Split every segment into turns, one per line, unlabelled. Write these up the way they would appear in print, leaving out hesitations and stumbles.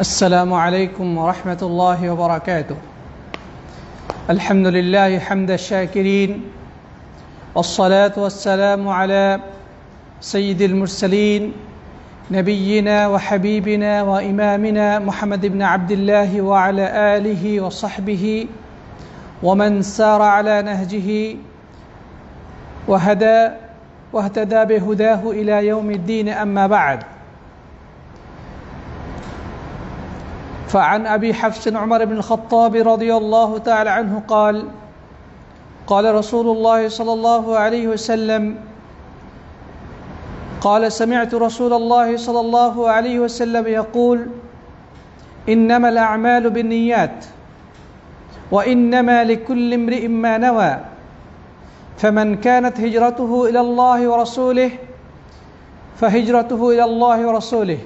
السلام عليكم ورحمة الله وبركاته. الحمد لله حمد الشاكرين، والصلاة والسلام على سيد المرسلين نبينا وحبيبنا وإمامنا محمد بن عبد الله وعلى آله وصحبه ومن سار على نهجه واهتدى بهداه إلى يوم الدين. أما بعد، فعن أبي حفص عمر بن الخطاب رضي الله تعالى عنه قال: قال رسول الله صلى الله عليه وسلم: قال سمعت رسول الله صلى الله عليه وسلم يقول: إنما الأعمال بالنيات وإنما لكل امرئ ما نوى، فمن كانت هجرته إلى الله ورسوله فهجرته إلى الله ورسوله،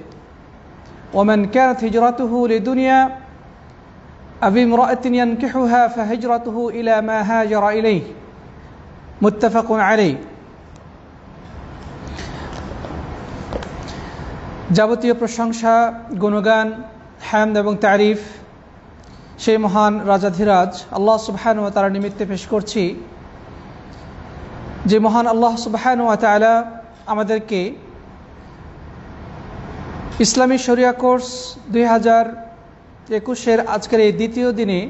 ومن كانت هجرته لدنيا أو امرأة ينكحها فهجرته إلى ما هاجر إليه. متفق عليه. যাবতীয় প্রশংসা, গুণগান, হামদ এবং তারিফ সেই মহান রাজাধিরাজ আল্লাহ সুবহানাহু ওয়া তাআলার নিমিত্তে পেশ করছি, যে মহান আল্লাহ সুবহানাহু ওয়া তাআলা আমাদেরকে ইসলামী শরিয়া কোর্স 2021-এর আজকের এই দ্বিতীয় দিনে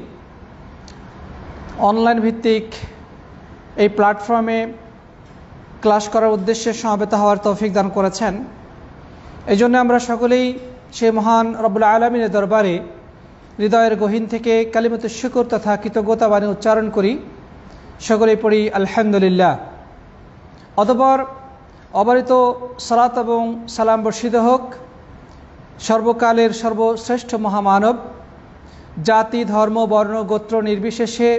অনলাইন ভিত্তিক এই প্ল্যাটফর্মে ক্লাস করার উদ্দেশ্যে সমবেত হওয়ার তৌফিক দান করেছেন। এই জন্য আমরা সকলেই সেই মহান রব্বুল আলামিনের দরবারে হৃদয়ের গহীন থেকে কালিমাতুশ শুকর তথা কৃতজ্ঞতা বাণী উচ্চারণ করি। সকলেই পড়ি আলহামদুলিল্লাহ। অতঃপর অবারিত সালাত এবং সালাম বর্ষিত হোক সর্বকালের সর্বশ্রেষ্ঠ মহামানব, জাতি, ধর্ম, বর্ণ, গোত্র নির্বিশেষে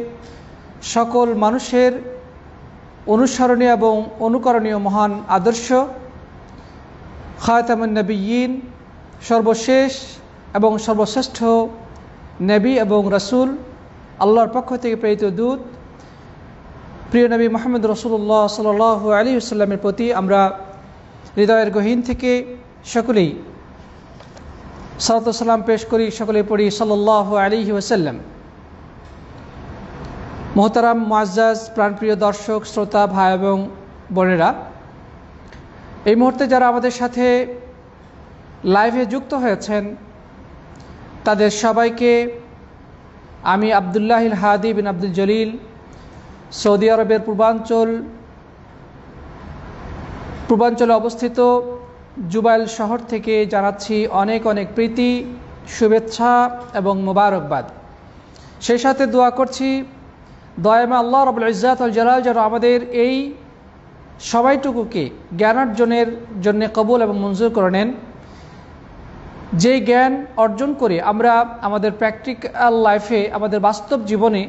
সকল মানুষের অনুসরণীয় এবং অনুকরণীয় মহান আদর্শ খাতামুন নবিয়্যিন, সর্বশেষ এবং সর্বশ্রেষ্ঠ নবী এবং রাসূল, আল্লাহর পক্ষ থেকে প্রেরিত দূত প্রিয় নবী মুহাম্মদ রাসূলুল্লাহ সাল্লাল্লাহু আলাইহি ওয়াসাল্লামের প্রতি আমরা হৃদয়ের গহীন থেকে সকলেই সালাত ও সালাম পেশ করি। সকলেই পড়ি সাল্লাল্লাহু আলাইহি ওয়াসাল্লাম। মোহতারাম মুআজ্জাজ প্রাণপ্রিয় দর্শক, শ্রোতা, ভাই এবং বোনেরা, এই মুহূর্তে যারা আমাদের সাথে লাইভে যুক্ত হয়েছেন তাদের সবাইকে আমি আব্দুল্লাহিল হাদি বিন আব্দুল জলিল, সৌদি আরবের পূর্বাঞ্চলে অবস্থিত জুবাইল শহর থেকে জানাচ্ছি অনেক অনেক প্রীতি, শুভেচ্ছা এবং মোবারকবাদ। সেই সাথে দোয়া করছি দয়াময় আল্লাহ রাব্বুল ইজ্জাত ওয়াল জালাল যেন আমাদের এই সবাইটুকুকে জ্ঞানার্জনের জন্য কবুল এবং মঞ্জুর করে নেন। যেই জ্ঞান অর্জন করে আমরা আমাদের প্র্যাকটিক্যাল লাইফে, আমাদের বাস্তব জীবনে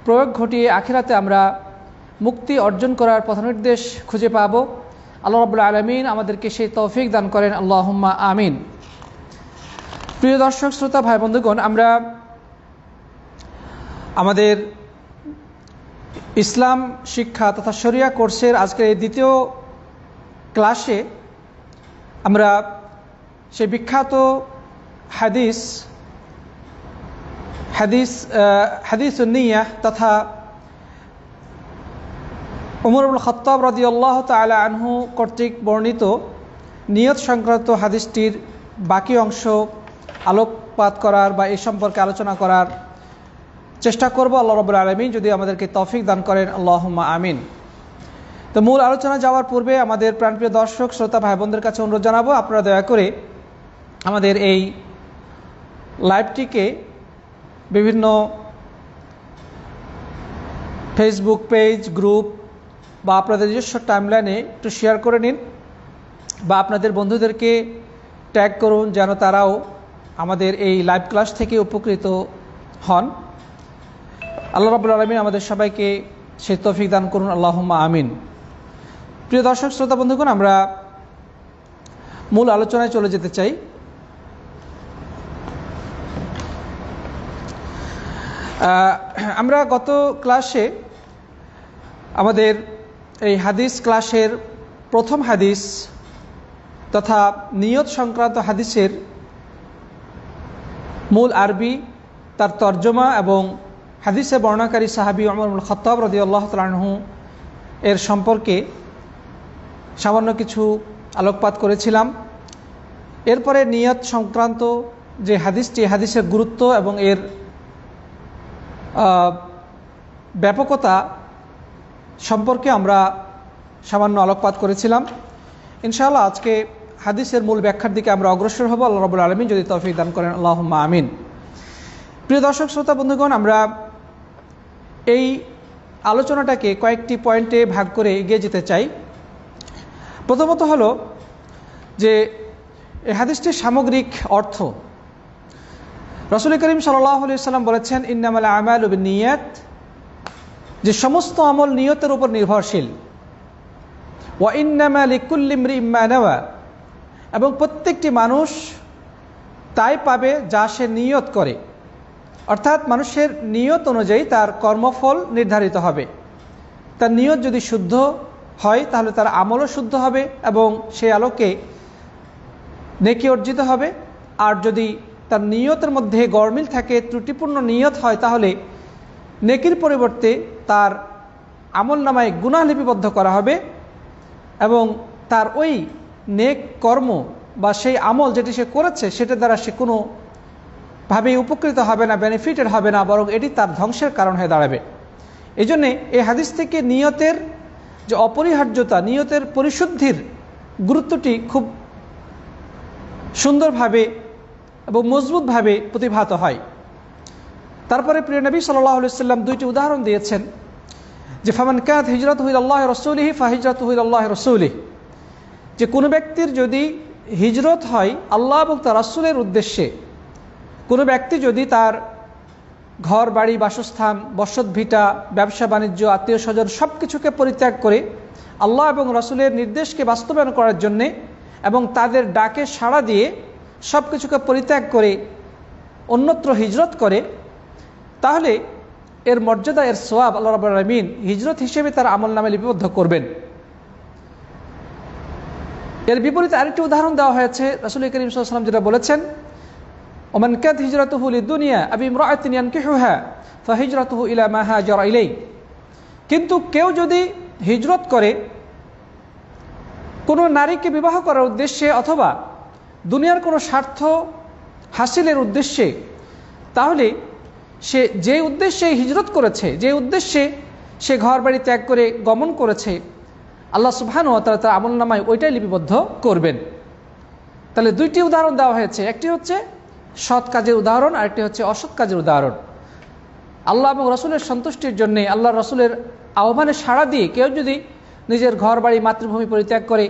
প্রয়োগ ঘটিয়ে আখিরাতে আমরা মুক্তি অর্জন করার পথনির্দেশ খুঁজে পাব। আল্লাহ রাব্বুল আলামিন আমাদেরকে সেই তৌফিক দান করেন, আল্লাহুম্মা আমিন। প্রিয় দর্শক, শ্রোতা, ভাই বন্ধুগণ, আমরা আমাদের ইসলাম শিক্ষা তথা শরিয়া কোর্সের আজকের এই দ্বিতীয় ক্লাসে আমরা সেই বিখ্যাত হাদিসুন নিয়াহ তথা উমর ইবনে খাত্তাব রাদিয়াল্লাহু তাআলা আনহু কর্তৃক বর্ণিত নিয়ত সংক্রান্ত হাদিসটির বাকি অংশ আলোকপাত করার বা এই সম্পর্কে আলোচনা করার চেষ্টা করব। আল্লাহ রাব্বুল আলামিন যদি আমাদেরকে তৌফিক দান করেন, আল্লাহুম্মা আমিন। তো মূল আলোচনা যাওয়ার পূর্বে আমাদের প্রাণপ্রিয় দর্শক, শ্রোতা, ভাই বোনদের কাছে অনুরোধ জানাবো, আপনারা দয়া করে আমাদের এই লাইভটিকে বিভিন্ন ফেসবুক পেজ, গ্রুপ বা আপনাদের নিজস্ব টাইমলাইনে একটু শেয়ার করে নিন বা আপনাদের বন্ধুদেরকে ট্যাগ করুন যেন তারাও আমাদের এই লাইভ ক্লাস থেকে উপকৃত হন। আল্লাহ রাব্বুল আলামিন আমাদের সবাইকে সেই তৌফিক দান করুন, আল্লাহুম্মা আমিন। প্রিয় দর্শক, শ্রোতা, বন্ধুগণ, আমরা মূল আলোচনায় চলে যেতে চাই। আমরা গত ক্লাসে আমাদের এই হাদিস ক্লাসের প্রথম হাদিস তথা নিয়ত সংক্রান্ত হাদিসের মূল আরবি, তার তর্জমা এবং হাদিসে বর্ণনাকারী সাহাবী ওমর ইবনুল খাত্তাব রাদিয়াল্লাহু তাআলা আনহু এর সম্পর্কে সামান্য কিছু আলোকপাত করেছিলাম। এরপরে নিয়ত সংক্রান্ত যে হাদিসটি, হাদিসের গুরুত্ব এবং এর ব্যাপকতা সম্পর্কে আমরা সামান্য আলোকপাত করেছিলাম। ইনশাআল্লাহ আজকে হাদিসের মূল ব্যাখ্যার দিকে আমরা অগ্রসর হব, আল্লাহ রাব্বুল আলামিন যদি তৌফিক দান করেন, আল্লাহুম্মা আমিন। প্রিয় দর্শক শ্রোতা বন্ধুগণ, আমরা এই আলোচনাটাকে কয়েকটি পয়েন্টে ভাগ করে এগিয়ে যেতে চাই। প্রথমত হলো যে এই হাদিসটির সামগ্রিক অর্থ। রাসূল করিম সাল্লাল্লাহু আলাইহি ওয়াসাল্লাম বলেছেন, ইন্নামাল আমালু বিন্নিয়াত, যে সমস্ত আমল নিয়তের উপর নির্ভরশীল। ওয়া ইন্নামা লিকুল্লি ইমরিইম মা নাওয়া, এবং প্রত্যেকটি মানুষ তাই পাবে যা সে নিয়ত করে। অর্থাৎ মানুষের নিয়ত অনুযায়ী তার কর্মফল নির্ধারিত হবে। তার নিয়ত যদি শুদ্ধ হয় তাহলে তার আমলও শুদ্ধ হবে এবং সেই আলোকে নেকি অর্জিত হবে। আর যদি তার নিয়তের মধ্যে গরমিল থাকে, ত্রুটিপূর্ণ নিয়ত হয়, তাহলে নেকির পরিবর্তে তার আমল নামায় গুনাহ লিপিবদ্ধ করা হবে এবং তার ওই নেক কর্ম বা সেই আমল যেটি সে করেছে সেটা দ্বারা সে কোনোভাবেই উপকৃত হবে না, বেনিফিটেড হবে না, বরং এটি তার ধ্বংসের কারণ হয়ে দাঁড়াবে। এই জন্যে এই হাদিস থেকে নিয়তের যে অপরিহার্যতা, নিয়তের পরিশুদ্ধির গুরুত্বটি খুব সুন্দরভাবে এবং মজবুতভাবে প্রতিভাত হয়। তারপরে প্রিয় নবী সাল্লাল্লাহু আলাইহি ওয়াসাল্লাম দুইটি উদাহরণ দিয়েছেন যে ফামান কানাত হিজরাতুহু ইলাল্লাহি ওয়া রাসূলিহি ফাহিজরাতুহু ইলাল্লাহি ওয়া রাসূলিহি, যে কোনো ব্যক্তির যদি হিজরত হয় আল্লাহ এবং তার রাসূলের উদ্দেশ্যে, কোনো ব্যক্তি যদি তার ঘর বাড়ি, বাসস্থান, বসতভিটা, ব্যবসা বাণিজ্য, আত্মীয় স্বজন সব কিছুকে পরিত্যাগ করে আল্লাহ এবং রাসূলের নির্দেশকে বাস্তবায়ন করার জন্যে এবং তাদের ডাকে সাড়া দিয়ে সব কিছুকে পরিত্যাগ করে অন্যত্র হিজরত করে, তাহলে এর মর্যাদা, এর সওয়াব আল্লাহ রাব্বুল আলামিন হিজরত হিসেবে তার আমলনামে লিপিবদ্ধ করবেন। এর বিপরীতে আরেকটি উদাহরণ দেওয়া হয়েছে। রাসূল করিম সাল্লাল্লাহু আলাইহি ওয়াসাল্লাম যেটা বলেছেন, ওমান কানাত হিজরাতুহু লিদুনিয়া আও ইমরাআতিন ইয়ানকিহুহা ফাহিজরাতুহু ইলা মা হাজারা ইলাই, কিন্তু কেউ যদি হিজরত করে কোনো নারীকে বিবাহ করার উদ্দেশ্যে অথবা দুনিয়ার কোনো স্বার্থ হাসিলের উদ্দেশ্যে, তাহলে সে যে উদ্দেশ্যে হিজরত করেছে, যে উদ্দেশ্যে সে ঘর বাড়ি ত্যাগ করে গমন করেছে, আল্লাহ সুবহানাহু ওয়া তাআলা তার আমলনামায় ওইটাই লিপিবদ্ধ করবেন। তাহলে দুইটি উদাহরণ দেওয়া হয়েছে, একটি হচ্ছে সৎ কাজের উদাহরণ, আরেকটি হচ্ছে অসৎ কাজের উদাহরণ। আল্লাহ এবং রাসূলের সন্তুষ্টির জন্য, আল্লাহ রাসূলের আহ্বানে সাড়া দিয়ে কেউ যদি নিজের ঘর বাড়ি, মাতৃভূমি পরিত্যাগ করে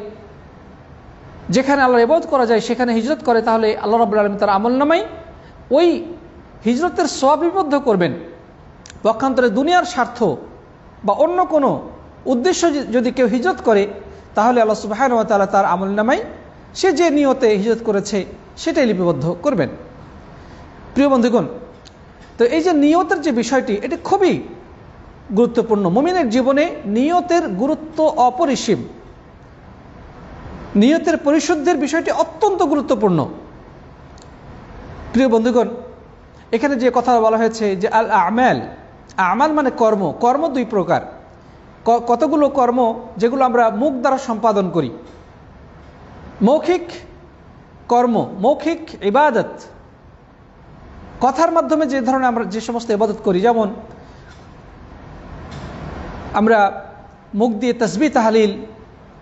যেখানে আল্লাহর ইবাদত করা যায় সেখানে হিজরত করে, তাহলে আল্লাহ রাব্বুল আলামিন তার আমলনামায় ওই হিজরতের সওয়াব লিপিবদ্ধ করবেন। পক্ষান্তরে দুনিয়ার স্বার্থ বা অন্য কোনো উদ্দেশ্য যদি কেউ হিজরত করে, তাহলে আল্লাহ সুবহানাহু ওয়া তাআলা তার আমলনামায় সে যে নিয়তে হিজরত করেছে সেটাই লিপিবদ্ধ করবেন। প্রিয় বন্ধুগণ, তো এই যে নিয়তের যে বিষয়টি, এটি খুবই গুরুত্বপূর্ণ। মুমিনের জীবনে নিয়তের গুরুত্ব অপরিসীম। নিয়তের পরিশুদ্ধির বিষয়টি অত্যন্ত গুরুত্বপূর্ণ। প্রিয় বন্ধুগণ, এখানে যে কথা বলা হয়েছে যে আল আমাল, আমাল মানে কর্ম। কর্ম দুই প্রকার। কতগুলো কর্ম যেগুলো আমরা মুখ দ্বারা সম্পাদন করি, মৌখিক কর্ম, মৌখিক ইবাদত, কথার মাধ্যমে যে ধরনের আমরা যে সমস্ত ইবাদত করি, যেমন আমরা মুখ দিয়ে তাসবিহ তাহলিল,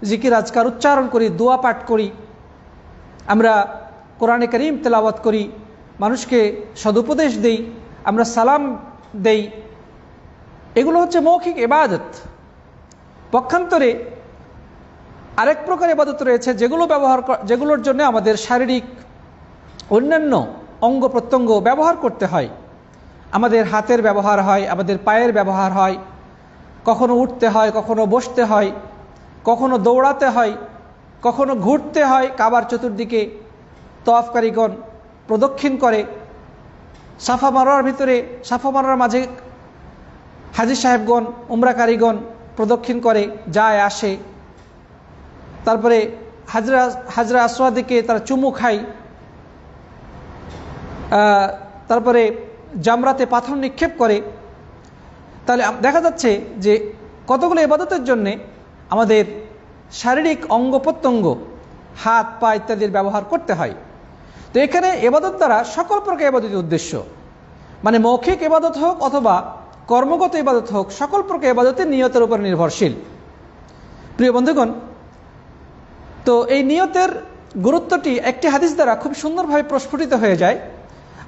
জিকির আজকার উচ্চারণ করি, দোয়া পাঠ করি, আমরা কোরআনে কারীম তেলাওয়াত করি, মানুষকে সদুপদেশ দেই, আমরা সালাম দেই, এগুলো হচ্ছে মৌখিক ইবাদত। পক্ষান্তরে আরেক প্রকার ইবাদত রয়েছে যেগুলোর জন্য আমাদের শারীরিক অন্যান্য অঙ্গ প্রত্যঙ্গ ব্যবহার করতে হয়। আমাদের হাতের ব্যবহার হয়, আমাদের পায়ের ব্যবহার হয়, কখনো উঠতে হয়, কখনো বসতে হয়, কখনো দৌড়াতে হয়, কখনো ঘুরতে হয়। কাবার চতুর্দিকে তওয়াফকারীগণ প্রদক্ষিণ করে, সাফা মারওয়ার ভিতরে, সাফা মারওয়ার মাঝে হাজী সাহেবগণ, উমরাকারীগণ প্রদক্ষিণ করে, যায় আসে। তারপরে হাজরা আসওয়াদিকে তারা চুমু খায়, তারপরে জামরাতে পাথর নিক্ষেপ করে, তাহলে দেখা যাচ্ছে যে কতগুলো ইবাদতের জন্যে আমাদের শারীরিক অঙ্গ প্রত্যঙ্গ, হাত পা ইত্যাদির ব্যবহার করতে হয়। তো এখানে ইবাদত দ্বারা সকল প্রকার ইবাদতের উদ্দেশ্য, মানে মৌখিক ইবাদত হোক অথবা কর্মগত ইবাদত হোক, সকল প্রকার ইবাদতের নিয়তের উপর নির্ভরশীল। প্রিয় বন্ধুগণ, তো এই নিয়তের গুরুত্বটি একটি হাদিস দ্বারা খুব সুন্দরভাবে প্রস্ফুটিত হয়ে যায়।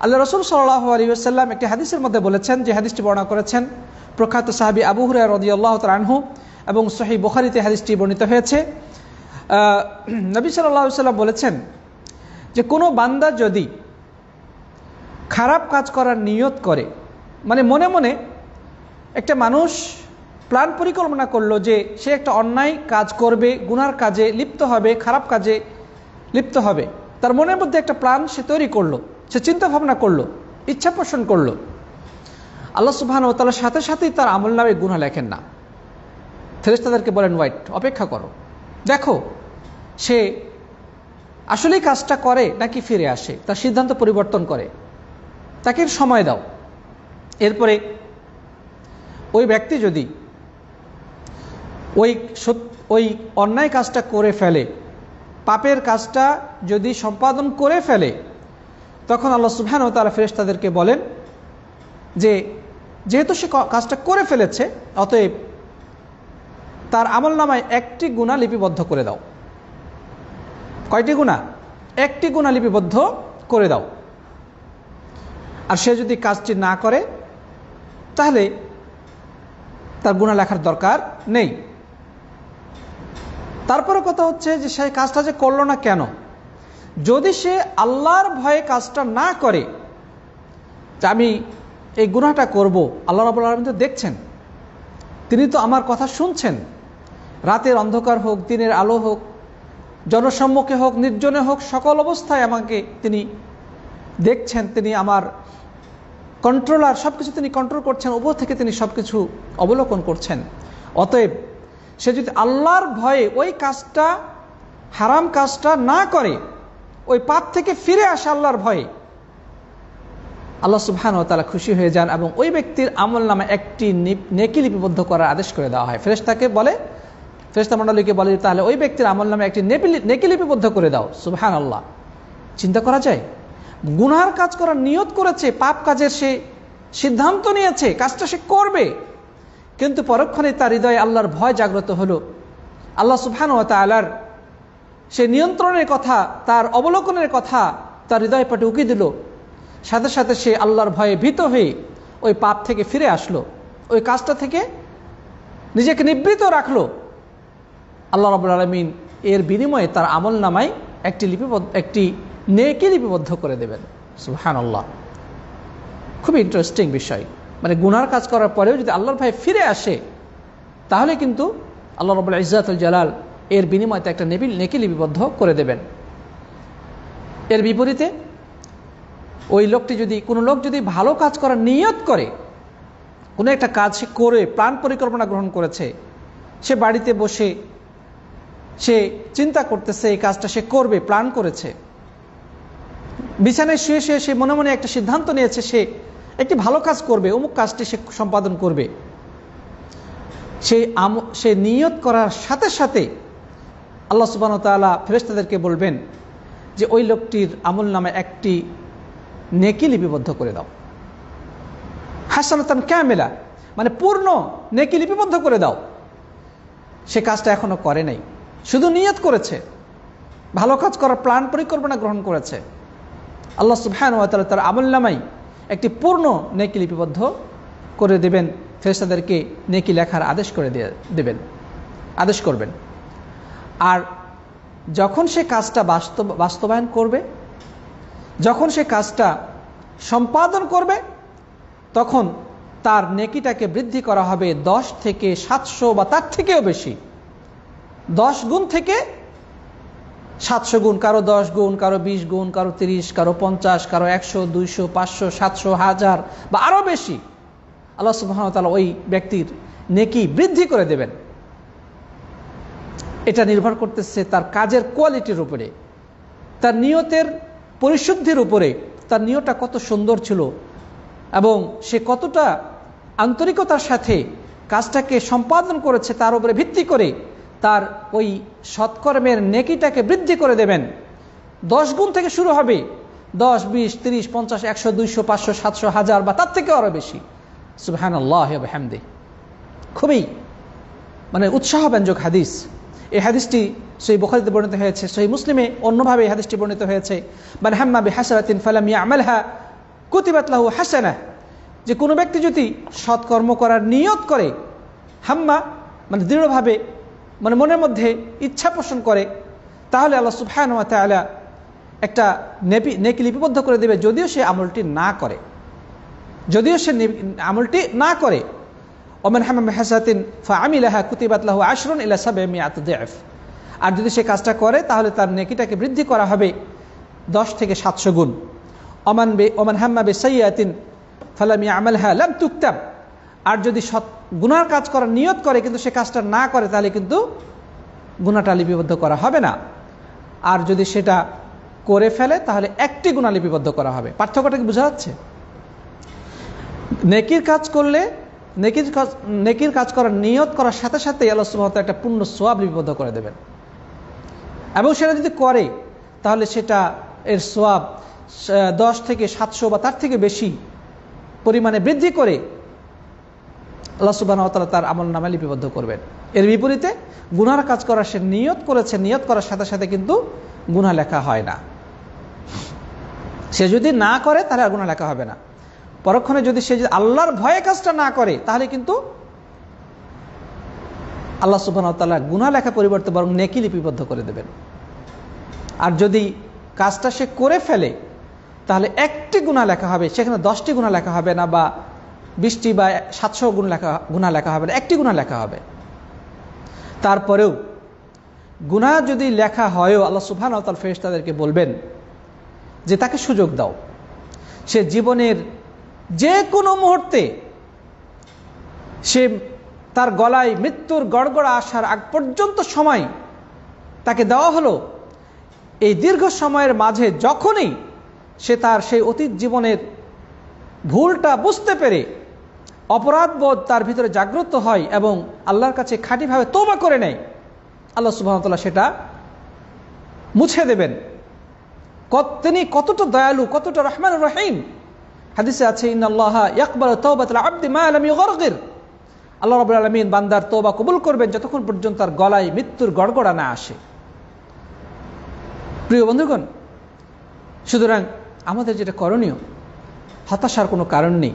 আল্লাহ রাসূল সাল্লাল্লাহু আলাইহি ওয়াসাল্লাম একটি হাদিসের মধ্যে বলেছেন, যে হাদিসটি বর্ণনা করেছেন প্রখ্যাত সাহাবী আবু হুরায়রা রাদিয়াল্লাহু তাআলা আনহু, এবং সহিহ বুখারীতে হাদিসটি বর্ণিত হয়েছে। নবী সাল্লাল্লাহু আলাইহি ওয়াসাল্লাম বলেছেন যে কোনো বান্দা যদি খারাপ কাজ করার নিয়ত করে, মানে মনে মনে একটা মানুষ প্ল্যান পরিকল্পনা করলো যে সে একটা অন্যায় কাজ করবে, গুনার কাজে লিপ্ত হবে, খারাপ কাজে লিপ্ত হবে, তার মনের মধ্যে একটা প্ল্যান সে তৈরি করলো, সে চিন্তা ভাবনা করলো, ইচ্ছা পোষণ করলো, আল্লাহ সুবহানাহু ওয়া তাআলা সাথে সাথেই তার আমলনামায় গুনাহ লেখেন না। ফেরেশতাদেরকে বলেন, ওয়েট, অপেক্ষা করো, দেখো সে আসলেই কাজটা করে নাকি ফিরে আসে, তার সিদ্ধান্ত পরিবর্তন করে, তাকে সময় দাও। এরপরে ওই ব্যক্তি যদি ওই অন্যায় কাজটা করে ফেলে, পাপের কাজটা যদি সম্পাদন করে ফেলে, তখন আল্লাহ সুবহানাহু ওয়া তাআলা ফেরেশতাদেরকে বলেন যে যেহেতু সে কাজটা করে ফেলেছে, অতএব তার আমলনামায় একটি গুনাহ লিপিবদ্ধ করে দাও। কয়টি গুনাহ? একটি গুনাহ লিপিবদ্ধ করে দাও। আর সে যদি কাজটি না করে তাহলে তার গুনাহ লেখার দরকার নেই। তারপরে কথা হচ্ছে যে সেই কাজটা যে করলো না কেন, যদি সে আল্লাহর ভয়ে কাজটা না করে, যে আমি এই গুনাহটা করব, আল্লাহ রাব্বুল আলামিন তো দেখছেন, তিনি তো আমার কথা শুনছেন, রাতের অন্ধকার হোক, দিনের আলো হোক, জনসম্মুখে হোক, নির্জনে হোক, সকল অবস্থায় আমাকে তিনি দেখছেন, তিনি আমার কন্ট্রোলার, সবকিছু তিনি কন্ট্রোল করছেন, উপর থেকে তিনি সবকিছু অবলোকন করছেন। অতএব সে যদি আল্লাহর ভয়ে ওই কাজটা, হারাম কাজটা না করে, ওই পাপ থেকে ফিরে আসে আল্লাহর ভয়ে, আল্লাহ সুবহানাহু ওয়া তাআলা খুশি হয়ে যান এবং ওই ব্যক্তির আমলনামায় একটি নেকি লিপিবদ্ধ করার আদেশ করে দেওয়া হয়। ফেরেশতা মণ্ডলীকে বলে, তাহলে ওই ব্যক্তির আমলনামায় একটি নেকি লিপিবদ্ধ করে দাও। সুবহানাল্লাহ, চিন্তা করা যায়, গুনার কাজ করার নিয়ত করেছে, পাপ কাজের সে সিদ্ধান্ত নিয়েছে, কাজটা সে করবে, কিন্তু পরক্ষণে তার হৃদয়ে আল্লাহর ভয় জাগ্রত হলো, আল্লাহ সুবহানাহু ওয়া তাআলার সে নিয়ন্ত্রণের কথা, তার অবলোকনের কথা তার হৃদয় পটে উকি দিল, সাথে সাথে সে আল্লাহর ভয়ে ভীত হয়ে ওই পাপ থেকে ফিরে আসলো, ওই কাজটা থেকে নিজেকে নিবৃত রাখলো। আল্লাহ রাব্বুল আলামিন এর বিনিময়ে তার আমলনামায় একটি নেকি লিপিবদ্ধ করে দেবেন। সুবহানাল্লাহ, খুবই ইন্টারেস্টিং বিষয়। মানে গুনার কাজ করার পরেও যদি আল্লাহর ভয়ে ফিরে আসে, তাহলে কিন্তু আল্লাহ রাব্বুল ইজ্জাতুল জালাল এর বিনিময়ে একটা নেকি লিপিবদ্ধ করে দেবেন। এর বিপরীতে কোনো লোক যদি ভালো কাজ করার নিয়ত করে, কোনো একটা কাজ সে করে প্ল্যান পরিকল্পনা গ্রহণ করেছে, সে বাড়িতে বসে সে চিন্তা করতেছে এই কাজটা সে করবে, প্ল্যান করেছে, বিছানায় শুয়ে শুয়ে সে মনে মনে একটা সিদ্ধান্ত নিয়েছে সে একটি ভালো কাজ করবে, অমুক কাজটি সে সম্পাদন করবে, সে নিয়ত করার সাথে সাথে আল্লাহ সুবহানাহু ওয়া তাআলা ফেরেশতাদেরকে বলবেন যে ওই লোকটির আমলনামায় একটি নেকি লিপিবদ্ধ করে দাও। হাসানাতান কামিলা, মানে পূর্ণ নেকি লিপিবদ্ধ করে দাও। সে কাজটা এখনো করে নাই, শুধু নিয়ত করেছে, ভালো কাজ করার প্ল্যান পরিকল্পনা গ্রহণ করেছে, আল্লাহ সুবহানাহু ওয়া তাআলা তার আমলনামায় একটি পূর্ণ নেকি লিপিবদ্ধ করে দেবেন, ফেরেশতাদেরকে নেকি লেখার আদেশ করবেন। আর যখন সে কাজটা বাস্তবায়ন করবে, যখন সে কাজটা সম্পাদন করবে, তখন তার নেকিটাকে বৃদ্ধি করা হবে 10 থেকে 700 বা তার থেকেও বেশি, 10 গুণ থেকে 700 গুণ, কারো 10 গুণ, কারো 20 গুণ, কারো 30, কারো 50, কারো 100, 200, 500, 700, 1000 বা আরো বেশি আল্লাহ সুবহানাহু ওয়া তাআলা ওই ব্যক্তির নেকি বৃদ্ধি করে দেবেন। এটা নির্ভর করতেছে তার কাজের কোয়ালিটির উপরে, তার নিয়তের পরিশুদ্ধির উপরে, তার নিয়তটা কত সুন্দর ছিল এবং সে কতটা আন্তরিকতার সাথে কাজটাকে সম্পাদন করেছে, তার উপরে ভিত্তি করে তার ওই সৎকর্মের নেকিটাকে বৃদ্ধি করে দেবেন। 10 গুণ থেকে শুরু হবে, 10, 20, 30, 50, 100, 200, 500, 700, 1000 বা তার থেকে আরো বেশি। সুবহানাল্লাহ ওয়া বিহামদিহি। খুবই উৎসাহব্যঞ্জক হাদিস। এই হাদিসটি সহিহ বুখারীতে বর্ণিত হয়েছে, সহিহ মুসলিমে অন্যভাবে এই হাদিসটি বর্ণিত হয়েছে। মান হাম্মা বিহাসানাতিন ফালাম ইয়ামালহা কুতিবাত লাহু হাসানাহ, যে কোনো ব্যক্তি যদি সৎকর্ম করার নিয়ত করে, হাম্মা দৃঢ়ভাবে মনের মধ্যে ইচ্ছা পোষণ করে, তাহলে আল্লাহ সুবহানাহু ওয়া তাআলা একটা নেকি লিপিবদ্ধ করে দেবে, যদিও সে আমলটি না করে। ওমান হাম্মা বিহাসানাতিন ফাআমিলাহা কুতিবাত লাহু 10 ইলা 700 দি'ফ, আর যদি সে কাজটা করে তাহলে তার নেকিটাকে বৃদ্ধি করা হবে 10 থেকে 700 গুণ। ওমান হাম্মা বিসাইয়্যাতিন ফালাম ইয়ামালহা লাম তুকতাব, আর যদি গুনার কাজ করার নিয়ত করে কিন্তু সে কাজটা না করে, তাহলে কিন্তু গুনাহটা লিপিবদ্ধ করা হবে না। আর যদি সেটা করে ফেলে তাহলে একটি গুনাহ লিপিবদ্ধ করা হবে। পার্থক্যটা কি বোঝা যাচ্ছে? নেকির কাজ করলে, নেকির কাজ করার নিয়ত করার সাথে সাথে আল্লাহ সুবহানাহু ওয়া তাআলা একটা পূর্ণ সওয়াব লিপিবদ্ধ করে দেবেন, এবং সেটা যদি করে তাহলে সেটা এর সওয়াব 10 থেকে 700 বা তার থেকে বেশি পরিমাণে বৃদ্ধি করে আল্লাহ সুবহানাহু ওয়া তাআলা তার আমলনামা লিপিবদ্ধ করবেন। এর বিপরীতে গুনার কাজ করার সে নিয়ত করেছে, নিয়ত করার সাথে সাথে কিন্তু গুনাহ লেখা হয় না। সে যদি না করে তাহলে আর গুনাহ লেখা হবে না। পরক্ষণে যদি সে আল্লাহর ভয়ে কাজটা না করে তাহলে কিন্তু আল্লাহ সুবহানাহু ওয়া তাআলা গুনাহ লেখা পরিবর্তে বরং নেকি লিপিবদ্ধ করে দেবেন। আর যদি কাজটা সে করে ফেলে তাহলে একটি গুনাহ লেখা হবে, সেখানে 10টি গুনাহ লেখা হবে না, বা 20টি বা 700 গুনাহ লেখা হবে না, একটি গুনাহ লেখা হবে। তারপরেও গুনাহ যদি লেখা হয়ও আল্লাহ সুবহানাহু ওয়া তাআলা ফেরেশতাদেরকে বলবেন যে তাকে সুযোগ দাও, সে জীবনের যে কোনো মুহূর্তে সে তার গলায় মৃত্যুর গড়গড়া আসার আগ পর্যন্ত সময় তাকে দেওয়া হলো। এই দীর্ঘ সময়ের মাঝে যখনই সে তার সেই অতীত জীবনের ভুলটা বুঝতে পেরে অপরাধবোধ তার ভিতরে জাগ্রত হয় এবং আল্লাহর কাছে খাঁটিভাবে তওবা করে নেয়, আল্লাহ সুবহানাহু ওয়া তাআলা সেটা মুছে দেবেন। তিনি কতটা দয়ালু, কতটা রহমানুর রহিম। হাদিসে আছে ইন্নাল্লাহা ইয়াকবালু তাওবাতাল আবদি মা লাম ইউগরগির, আল্লাহ রাব্বুল আলামিন বান্দার তওবা কবুল করবেন যতক্ষণ পর্যন্ত তার গলায় মৃত্যুর গড়গড়া না আসে। প্রিয় বন্ধুগণ, সুতরাং আমাদের যেটা করণীয়, হতাশার কোনো কারণ নেই।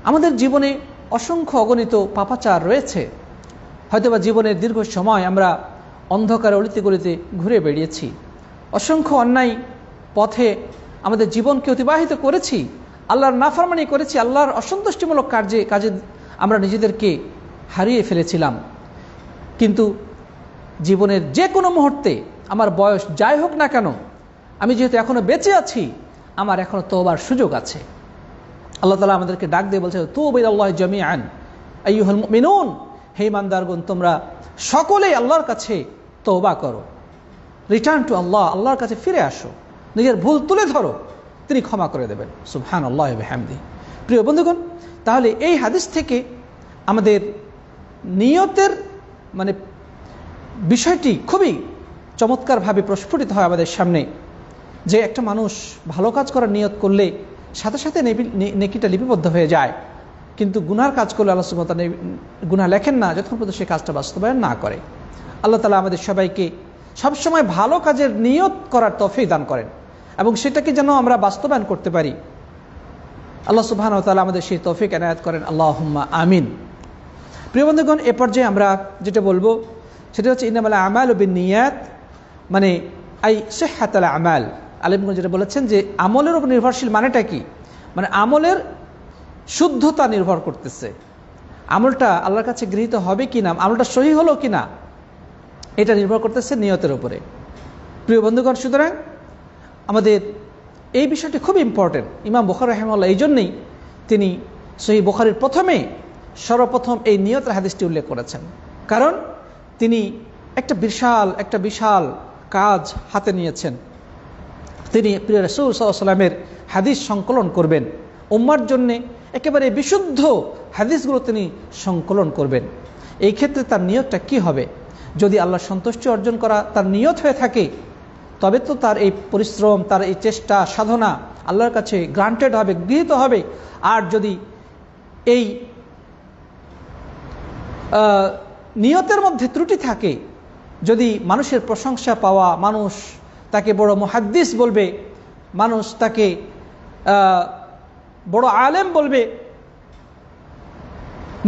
আমাদের জীবনে অসংখ্য অগণিত পাপাচার রয়েছে। হয়তোবা জীবনের দীর্ঘ সময় আমরা অন্ধকারে অলিতে গলিতে ঘুরে বেরিয়েছি, অসংখ্য অন্যায় পথে আমাদের জীবনকে অতিবাহিত করেছি, আল্লাহর নাফরমানি করেছি, আল্লাহর অসন্তুষ্টিমূলক কাজে আমরা নিজেদেরকে হারিয়ে ফেলেছিলাম। কিন্তু জীবনের যে কোনো মুহূর্তে আমার বয়স যাই হোক না কেন, আমি যেহেতু এখনো বেঁচে আছি, আমার এখনো তওবার সুযোগ আছে। আল্লাহ তাআলা আমাদেরকে ডাক দিয়ে বলছে, তুবু ইলাল্লাহি জামিআন আইয়ুহাল মুমিনুন, হে ইমানদারগণ তোমরা সকলেই আল্লাহর কাছে তওবা করো। রিটার্ন টু আল্লাহ, আল্লাহর কাছে ফিরে আসো, নিজের ভুল তুলে ধরো, তিনি ক্ষমা করে দেবেন। সুবহানাল্লাহি ওয়া বিহামদিহি। প্রিয় বন্ধুগণ, তাহলে এই হাদিস থেকে আমাদের নিয়তের বিষয়টি খুবই চমৎকারভাবে প্রস্ফুটিত হয় আমাদের সামনে, যে একটা মানুষ ভালো কাজ করার নিয়ত করলে সাথে সাথে নেকিটা লিপিবদ্ধ হয়ে যায়, কিন্তু গুনার কাজ করলে আল্লাহ সুবহানাহু ওয়া তাআলা গুনাহ লেখেন না যতক্ষণ পর্যন্ত সে কাজটা বাস্তবায়ন না করে। আল্লাহ তাআলা আমাদের সবাইকে সবসময় ভালো কাজের নিয়ত করার তৌফিক দান করেন এবং সেটাকে যেন আমরা বাস্তবায়ন করতে পারি। আল্লাহ সুবহানাহু ওয়া তাআলা আমাদের সেই তৌফিক এনায়েত করেন, আল্লাহুম্মা আমিন। প্রিয় বন্ধুগণ, এ পর্যায়ে আমরা যেটা বলবো সেটা হচ্ছে ইন্নামাল আমালু বিন্নিয়াত, আই সিহহাতুল আমাল। আলেমগণ যেটা বলেছেন যে আমলের উপর নির্ভরশীল মানেটা কি, আমলের শুদ্ধতা নির্ভর করতেছে, আমলটা আল্লাহর কাছে গৃহীত হবে কিনা, আমলটা সহি হলো কিনা, এটা নির্ভর করতেছে নিয়তের উপরে। প্রিয় বন্ধুগণ, সুতরাং আমাদের এই বিষয়টি খুব ইম্পর্টেন্ট। ইমাম বুখারী রাহিমাহুল্লাহ এই জন্যই তিনি সহিহ বুখারীর সর্বপ্রথম এই নিয়তের হাদিসটি উল্লেখ করেছেন, কারণ তিনি একটা বিশাল কাজ হাতে নিয়েছেন। তিনি প্রিয় রাসূল সাল্লাল্লাহু আলাইহি ওয়াসাল্লামের হাদিস সংকলন করবেন, উম্মার জন্য একেবারে বিশুদ্ধ হাদিসগুলো তিনি সংকলন করবেন। এই ক্ষেত্রে তার নিয়তটা কি হবে? যদি আল্লাহ সন্তুষ্টি অর্জন করা তার নিয়ত হয়ে থাকে, তবে তো তার এই পরিশ্রম, তার এই চেষ্টা সাধনা আল্লাহর কাছে গ্রান্টেড হবে, গৃহীত হবে। আর যদি এই নিয়তের মধ্যে ত্রুটি থাকে, যদি মানুষের প্রশংসা পাওয়া, মানুষ তাকে বড় মুহাদ্দিস বলবে, মানুষ তাকে বড় আলেম বলবে,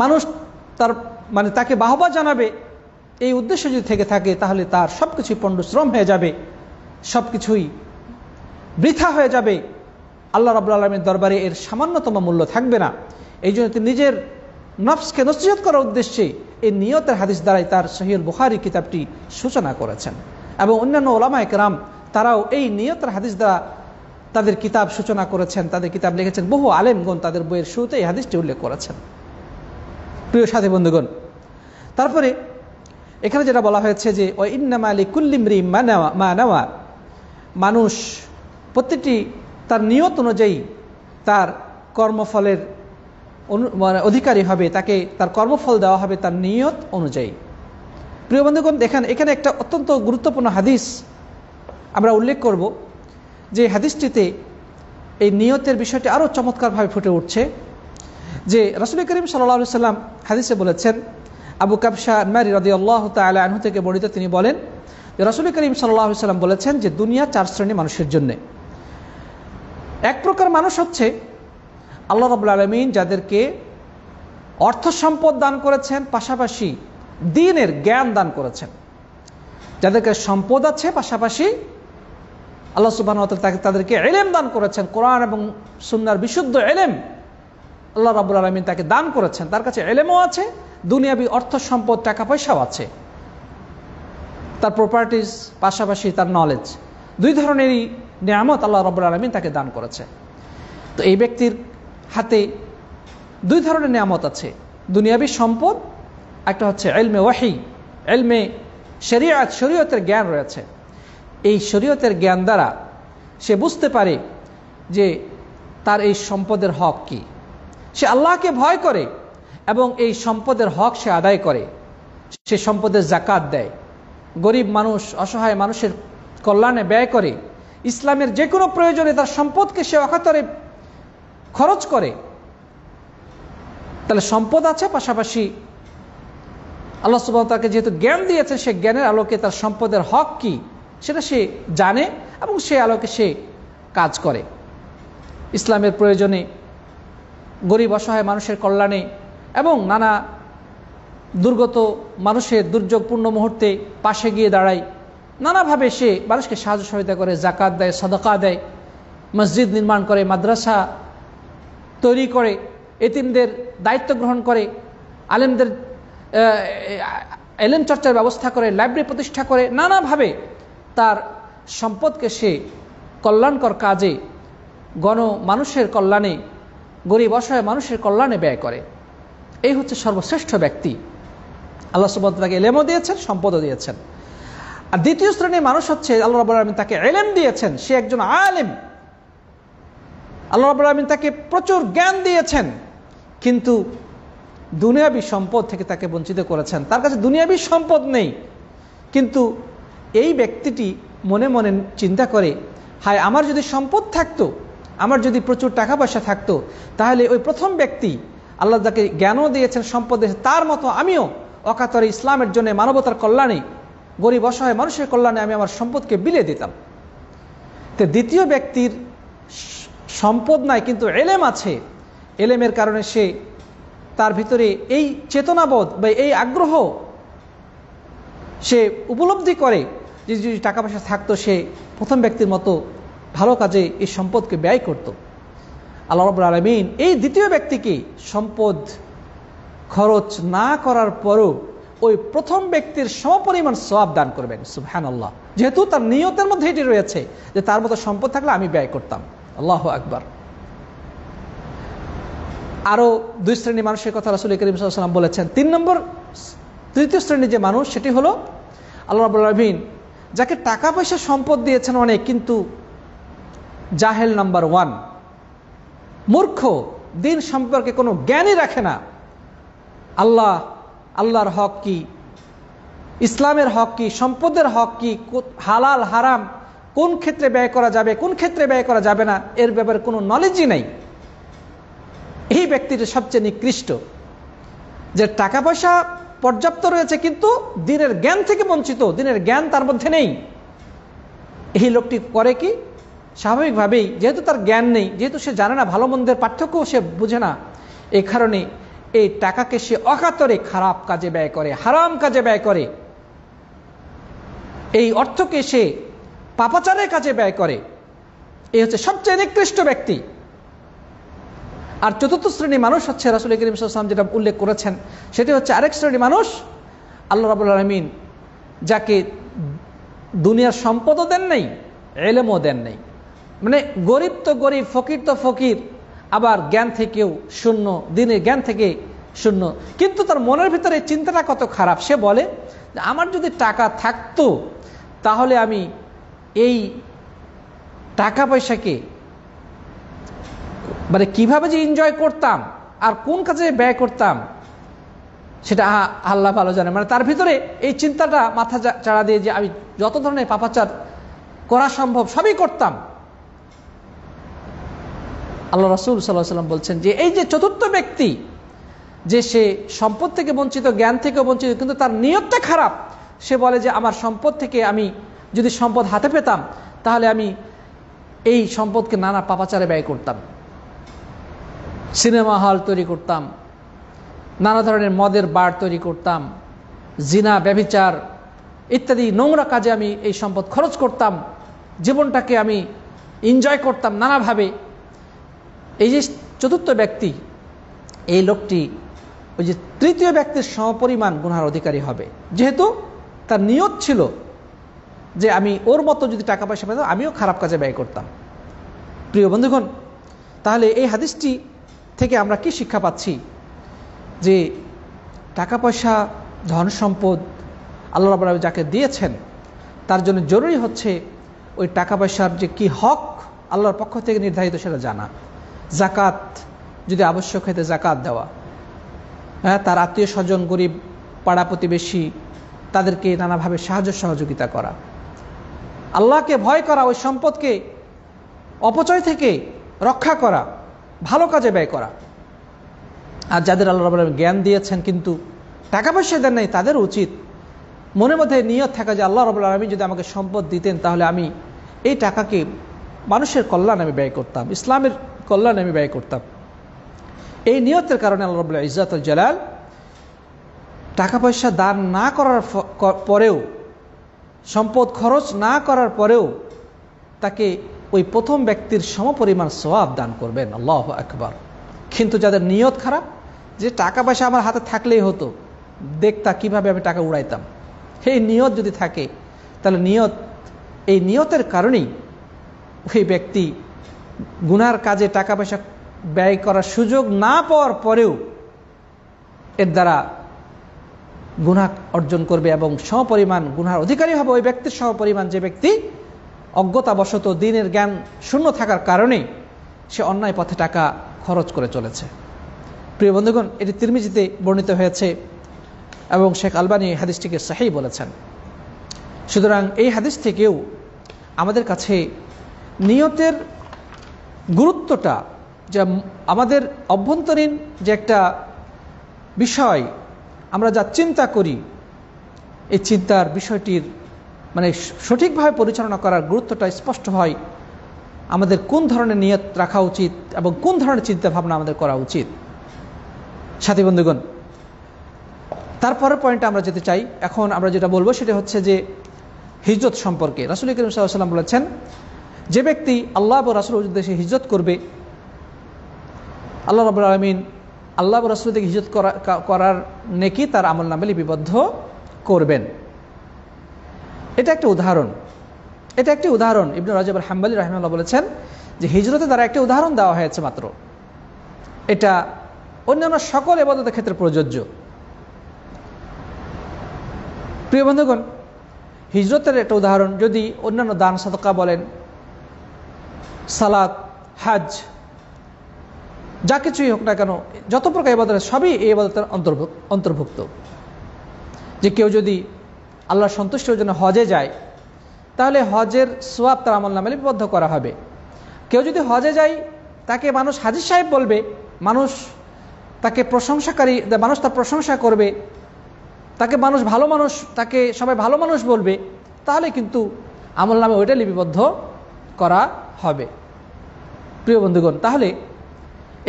মানুষ তার তাকে বাহবা জানাবে, এই উদ্দেশ্য যদি থেকে থাকে, তাহলে তার সবকিছুই পণ্ডশ্রম হয়ে যাবে, সবকিছুই বৃথা হয়ে যাবে। আল্লাহ রাব্বুল আলামিনের দরবারে এর সামান্যতম মূল্য থাকবে না। এই জন্য তিনি নিজের নফসকে নসিহত করার উদ্দেশ্যে এই নিয়তের হাদিস দ্বারাই তার সহিহুল বুখারী কিতাবটি সূচনা করেছেন। এবং অন্যান্য ওলামায়ে কেরাম তারাও এই নিয়তের হাদিস দ্বারা তাদের কিতাব সূচনা করেছেন, তাদের কিতাব লিখেছেন। বহু আলেমগণ তাদের বইয়ের শুরুতে এই হাদিসটি উল্লেখ করেছেন। প্রিয় সাথী বন্ধুগণ, তারপরে এখানে যেটা বলা হয়েছে যে ওয়া ইন্নামা লিকুল্লি ইমরিইন মা নাওয়া, মানুষ প্রত্যেকটি তার নিয়ত অনুযায়ী তার কর্মফলের অধিকারী হবে, তাকে তার কর্মফল দেওয়া হবে তার নিয়ত অনুযায়ী। প্রিয় বন্ধুগণ, দেখেন এখানে একটা অত্যন্ত গুরুত্বপূর্ণ হাদিস আমরা উল্লেখ করব, যে হাদিসটিতে এই নিয়তের বিষয়টি আরও চমৎকারভাবে ফুটে উঠছে। যে রাসূল করিম সাল্লাল্লাহু আলাইহি ওয়াসাল্লাম হাদিসে বলেছেন, আবু কাবশা আনমারি রাদিয়াল্লাহু তাআলা আনহু থেকে বর্ণিত, তিনি বলেন যে রাসূল করিম সাল্লাল্লাহু আলাইহি ওয়াসাল্লাম বলেছেন যে দুনিয়া 4 শ্রেণী মানুষের জন্য। এক প্রকার মানুষ হচ্ছে আল্লাহ রাব্বুল আলামিন যাদেরকে অর্থ সম্পদ দান করেছেন, পাশাপাশি দ্বীনের জ্ঞান দান করেছেন। যাদেরকে সম্পদ আছে, পাশাপাশি আল্লাহ সুবহানাহু ওয়া তাআলা তাদেরকে ইলম দান করেছেন, কোরআন এবং সুন্নাহর বিশুদ্ধ ইলম আল্লাহ রাব্বুল আলামিন তাকে দান করেছেন। তার কাছে ইলমও আছে, দুনিয়াবি অর্থ সম্পদ, টাকা পয়সাও আছে, তার প্রপার্টিজ, পাশাপাশি তার নলেজ, দুই ধরনেরই নিয়ামত আল্লাহ রাব্বুল আলামিন তাকে দান করেছে। তো এই ব্যক্তির হাতে দুই ধরনের নিয়ামত আছে, দুনিয়াবি সম্পদ, একটা হচ্ছে ইলমে ওয়াহি, ইলমে শরীয়ত, শরীয়তের জ্ঞান রয়েছে। এই শরীয়তের জ্ঞান দ্বারা সে বুঝতে পারে যে তার এই সম্পদের হক কি, সে আল্লাহকে ভয় করে এবং এই সম্পদের হক সে আদায় করে, সে সম্পদের যাকাত দেয়, গরিব মানুষ, অসহায় মানুষের কল্যাণে ব্যয় করে, ইসলামের যে কোনো প্রয়োজনে তার সম্পদকে সে অকাতরে খরচ করে। তাহলে সম্পদ আছে, পাশাপাশি আল্লাহ সুবহানাহু ওয়া তাআলা যেহেতু জ্ঞান দিয়েছে, সে জ্ঞানের আলোকে তার সম্পদের হক কি সেটা সে জানে এবং সে আলোকে সে কাজ করে। ইসলামের প্রয়োজনে, গরিব অসহায় মানুষের কল্যাণে এবং নানা দুর্গত মানুষের দুর্যোগপূর্ণ মুহূর্তে পাশে গিয়ে দাঁড়ায়, নানাভাবে সে মানুষকে সাহায্য সহায়তা করে, যাকাত দেয়, সাদাকা দেয়, মসজিদ নির্মাণ করে, মাদ্রাসা তৈরি করে, এতিমদের দায়িত্ব গ্রহণ করে, আলেমদের এলেম চর্চার ব্যবস্থা করে, লাইব্রেরি প্রতিষ্ঠা করে, নানাভাবে তার সম্পদকে সে কল্যাণকর কাজে, মানুষের কল্যাণে, গরিব অসহায় মানুষের কল্যাণে ব্যয় করে। এই হচ্ছে সর্বশ্রেষ্ঠ ব্যক্তি। আল্লাহ সুবহানাহু ওয়া তাআলা তাকে ইলমও দিয়েছেন, সম্পদও দিয়েছেন। আর দ্বিতীয় শ্রেণীর মানুষ হচ্ছে আল্লাহ রাব্বুল আলামিন তাকে ইলম দিয়েছেন, সে একজন আলেম, আল্লাহ রাব্বুল আলামিন তাকে প্রচুর জ্ঞান দিয়েছেন, কিন্তু দুনিয়াবি সম্পদ থেকে তাকে বঞ্চিত করেছেন। তার কাছে দুনিয়াবি সম্পদ নেই, কিন্তু এই ব্যক্তিটি মনে মনে চিন্তা করে, হায় আমার যদি সম্পদ থাকতো, আমার যদি প্রচুর টাকা পয়সা থাকতো, তাহলে ওই প্রথম ব্যক্তি আল্লাহ যাকে জ্ঞানও দিয়েছেন, সম্পদ দিয়েছেন, তার মতো আমিও অকাতরে ইসলামের জন্য, মানবতার কল্যাণে, গরিব অসহায় মানুষের কল্যাণে আমি আমার সম্পদকে বিলিয়ে দিতাম। তো দ্বিতীয় ব্যক্তির সম্পদ নাই, কিন্তু এলেম আছে, এলেমের কারণে সে, তার ভিতরে এই চেতনাবোধ বা এই আগ্রহ সে উপলব্ধি করে যে যদি টাকা পয়সা থাকতো, সে প্রথম ব্যক্তির মতো ভালো কাজে এই সম্পদকে ব্যয় করত। আল্লাহ রাব্বুল আলামিন এই দ্বিতীয় ব্যক্তিকে সম্পদ খরচ না করার পরও ওই প্রথম ব্যক্তির সমপরিমাণ সওয়াব দান করবেন। সুবহানাল্লাহ, যেহেতু তার নিয়তের মধ্যে এটি রয়েছে যে তার মতো সম্পদ থাকলে আমি ব্যয় করতাম। আল্লাহু আকবার। আরো দুই শ্রেণীর মানুষের কথা রাসূল করিম সাল্লাল্লাহু আলাইহি ওয়াসাল্লাম বলেছেন। তৃতীয় শ্রেণীর যে মানুষ, সেটি হলো আল্লাহ রাব্বুল আলামিন যাকে টাকা পয়সা সম্পদ দিয়েছেন অনেক, কিন্তু জাহেল নাম্বার 1, মূর্খ, দিন সম্পর্কে কোনো জ্ঞানই রাখে না। আল্লাহর হক কি, ইসলামের হক কি, সম্পদের হক কি, হালাল হারাম কোন ক্ষেত্রে ব্যয় করা যাবে, কোন ক্ষেত্রে ব্যয় করা যাবে না, এর ব্যাপারে কোনো নলেজই নাই। এই ব্যক্তিটি সবচেয়ে নিকৃষ্ট, যে টাকা পয়সা পর্যাপ্ত রয়েছে কিন্তু দিনের জ্ঞান থেকে বঞ্চিত, দিনের জ্ঞান তার মধ্যে নেই। এই লোকটি করে কি, স্বাভাবিকভাবেই যেহেতু তার জ্ঞান নেই, যেহেতু সে জানে না ভালো মন্দের পার্থক্য, সে বুঝে না, এই কারণে এই টাকাকে সে অকাতরে খারাপ কাজে ব্যয় করে, হারাম কাজে ব্যয় করে, এই অর্থকে সে পাপাচারের কাজে ব্যয় করে। এই হচ্ছে সবচেয়ে নিকৃষ্ট ব্যক্তি। আর চতুর্থ শ্রেণী মানুষ হচ্ছে রাসূল করিম সাল্লাল্লাহু আলাইহি ওয়াসাল্লাম যেটা উল্লেখ করেছেন, সেটি হচ্ছে আরেক শ্রেণী মানুষ, আল্লাহ রাব্বুল আলামিন যাকে দুনিয়ার সম্পদও দেন নাই, ইলমও দেন নাই। মানে গরিব তো গরিব, ফকির তো ফকির, আবার জ্ঞান থেকেও শূন্য, দিনের জ্ঞান থেকে শূন্য। কিন্তু তার মনের ভিতরে চিন্তাটা কত খারাপ, সে বলে যে আমার যদি টাকা থাকতো তাহলে আমি এই টাকা পয়সাকে মানে কিভাবে যে এনজয় করতাম আর কোন কাজে ব্যয় করতাম সেটা আল্লাহ ভালো জানে। মানে তার ভিতরে এই চিন্তাটা মাথা চাড়া দিয়ে যে আমি যত ধরনের পাপাচার করা সম্ভব সবই করতাম। আল্লাহ রাসূল সাল্লাল্লাহু আলাইহি ওয়াসাল্লাম বলছেন যে এই যে চতুর্থ ব্যক্তি, যে সে সম্পদ থেকে বঞ্চিত, জ্ঞান থেকে বঞ্চিত, কিন্তু তার নিয়তটা খারাপ। সে বলে যে আমার সম্পদ থেকে আমি যদি সম্পদ হাতে পেতাম তাহলে আমি এই সম্পদকে নানা পাপাচারে ব্যয় করতাম, সিনেমা হল তৈরি করতাম, নানা ধরনের মদের বার তৈরি করতাম, জিনা ব্যভিচার ইত্যাদি নোংরা কাজে আমি এই সম্পদ খরচ করতাম, জীবনটাকে আমি এনজয় করতাম নানাভাবে। এই যে চতুর্থ ব্যক্তি, এই লোকটি ওই যে তৃতীয় ব্যক্তির সমপরিমাণ গুনার অধিকারী হবে, যেহেতু তার নিয়ত ছিল যে আমি ওর মতো যদি টাকা পয়সা পেতাম আমিও খারাপ কাজে ব্যয় করতাম। প্রিয় বন্ধুগণ, তাহলে এই হাদিসটি থেকে আমরা কি শিক্ষা পাচ্ছি? যে টাকা পয়সা, ধন সম্পদ আল্লাহ রাব্বুল আলামিন যাকে দিয়েছেন তার জন্য জরুরি হচ্ছে ওই টাকা পয়সার যে কি হক আল্লাহর পক্ষ থেকে নির্ধারিত সেটা জানা। জাকাত যদি আবশ্যক হইতে জাকাত দেওয়া, হ্যাঁ, তার আত্মীয় স্বজন, গরিব, পাড়া প্রতিবেশী, তাদেরকে নানাভাবে সাহায্য সহযোগিতা করা, আল্লাহকে ভয় করা, ওই সম্পদকে অপচয় থেকে রক্ষা করা, ভালো কাজে ব্যয় করা। আর যাদের আল্লাহ রাব্বুল আলামিন জ্ঞান দিয়েছেন কিন্তু টাকা পয়সা দেন নাই, তাদের উচিত মনের মধ্যে নিয়ত থাকা যে আল্লাহ রাব্বুল আলামিন যদি আমাকে সম্পদ দিতেন তাহলে আমি এই টাকাকে মানুষের কল্যাণে আমি ব্যয় করতাম, ইসলামের কল্যাণে আমি ব্যয় করতাম। এই নিয়তের কারণে আল্লাহ রাব্বুল ইজ্জত ওয়াল জালাল টাকা পয়সা দান না করার পরেও, সম্পদ খরচ না করার পরেও তাকে ওই প্রথম ব্যক্তির সমপরিমাণ সওয়াব দান করবেন। আল্লাহু আকবার। কিন্তু যাদের নিয়ত খারাপ, যে টাকা পয়সা আমার হাতে থাকলেই হতো, দেখতা কিভাবে আমি টাকা উড়াইতাম, এই নিয়ত যদি থাকে তাহলে এই নিয়তের কারণেই ওই ব্যক্তি গুনার কাজে টাকা পয়সা ব্যয় করার সুযোগ না পাওয়ার পরেও এর দ্বারা গুনাহ অর্জন করবে এবং সমপরিমাণ গুনার অধিকারী হবে ওই ব্যক্তির সমপরিমাণ যে ব্যক্তি অজ্ঞতাবশত দিনের জ্ঞান শূন্য থাকার কারণে সে অন্যায় পথে টাকা খরচ করে চলেছে। প্রিয় বন্ধুগণ, এটি তিরমিজিতে বর্ণিত হয়েছে এবং শেখ আলবানী হাদিসটিকে সহিহ বলেছেন। সুতরাং এই হাদিস থেকেও আমাদের কাছে নিয়তের গুরুত্বটা, যে আমাদের অভ্যন্তরীণ যে একটা বিষয় আমরা যা চিন্তা করি, এই চিন্তার বিষয়টির মানে সঠিকভাবে পরিচালনা করার গুরুত্বটা স্পষ্ট হয়। আমাদের কোন ধরনের নিয়ত রাখা উচিত এবং কোন ধরনের চিন্তা ভাবনা আমাদের করা উচিত। সাথী বন্ধুগণ, তারপরের পয়েন্টে আমরা যেতে চাই। এখন আমরা যেটা বলবো সেটা হচ্ছে যে হিজরত সম্পর্কে। রাসূল করিম সাল্লাল্লাহু আলাইহি ওয়াসাল্লাম বলেছেন, যে ব্যক্তি আল্লাহ ও রাসূলের উদ্দেশ্যে হিজরত করবে, আল্লাহ রাব্বুল আলামিন আল্লাহ ও রাসূলের দিকে হিজরত করার নেকি তার আমলনামায় লিপিবদ্ধ করবেন। এটা একটা উদাহরণ। ইবনে রাজব আল হাম্বলী রাহিমাহুল্লাহ বলেছেন যে হিজরতের দ্বারা একটা উদাহরণ দেওয়া হয়েছে মাত্র, এটা অন্যান্য সকল ইবাদতের ক্ষেত্রে প্রযোজ্য। প্রিয় বন্ধুগণ, হিজরতের একটা উদাহরণ, যদি অন্যান্য দান সাদকা বলেন সালাত, হাজ, যা কিছুই হোক না কেন, যত প্রকার ইবাদত সবই এই ইবাদতের অন্তর্ভুক্ত। যে কেউ যদি আল্লাহর সন্তুষ্টির জন্য হজে যায়, তাহলে হজের সওয়াব তার আমলনামায় লিপিবদ্ধ করা হবে। কেউ যদি হজে যায়, তাকে মানুষ হাজী সাহেব বলবে, মানুষ তাকে প্রশংসাকারী, মানুষ তার প্রশংসা করবে, তাকে মানুষ ভালো মানুষ, তাকে সবাই ভালো মানুষ বলবে, তাহলে কিন্তু আমলনামায় ওইটা লিপিবদ্ধ করা হবে। প্রিয় বন্ধুগণ, তাহলে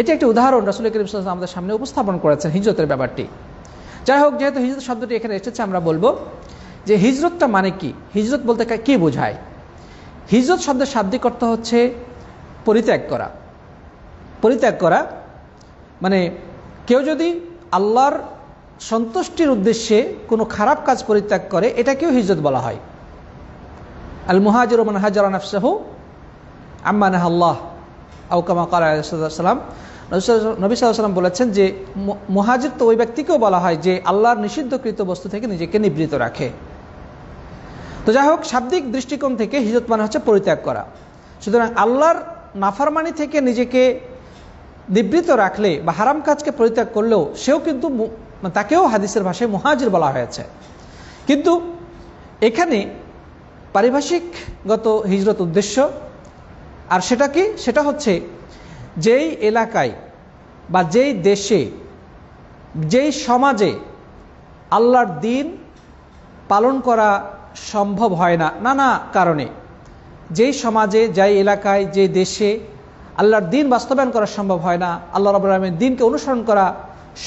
এটি একটি উদাহরণ রাসূল করিম সাল্লাল্লাহু আলাইহি ওয়াসাল্লাম আমাদের সামনে উপস্থাপন করেছেন হিজরতের ব্যাপারটি। যাই হোক, যেহেতু হিজরত শব্দটি এখানে এসেছে, আমরা বলবো যে হিজরতটা মানে কি, হিজরত বলতে কি বোঝায়। হিজরত শব্দের শাব্দিক অর্থ হচ্ছে পরিত্যাগ করা। পরিত্যাগ করা মানে কেউ যদি আল্লাহর সন্তুষ্টির উদ্দেশ্যে কোনো খারাপ কাজ পরিত্যাগ করে, এটাকেও হিজরত বলা হয়। আল মুহাজিরু মান হাজারা নাফসাহু আম্মা নাহাল্লাহ আও কামা ক্বালা আলাইহিস সালাম। নবী সাল্লাল্লাহু আলাইহি ওয়াসাল্লাম বলেছেন যে মুহাজির তো ওই ব্যক্তিকেও বলা হয় যে আল্লাহর নিষিদ্ধকৃত বস্তু থেকে নিজেকে নিবৃত রাখে। তো যাই হোক, শাব্দিক দৃষ্টিকোণ থেকে হিজরত মানে হচ্ছে পরিত্যাগ করা। সুতরাং আল্লাহর নাফরমানি থেকে নিজেকে নিবৃত রাখলে বা হারাম কাজকে পরিত্যাগ করলেও সেও কিন্তু, তাকেও হাদিসের ভাষায় মুহাজির বলা হয়েছে। কিন্তু এখানে পারিভাষিকগত হিজরত উদ্দেশ্য, আর সেটা কি, সেটা হচ্ছে যেই এলাকায় বা যেই দেশে, যেই সমাজে আল্লাহর দ্বীন পালন করা সম্ভব হয় না নানা কারণে, যেই সমাজে, যেই এলাকায়, যে দেশে আল্লাহর দ্বীন বাস্তবায়ন করা সম্ভব হয় না, আল্লাহ রাব্বুল আলামিনের দ্বীনকে অনুসরণ করা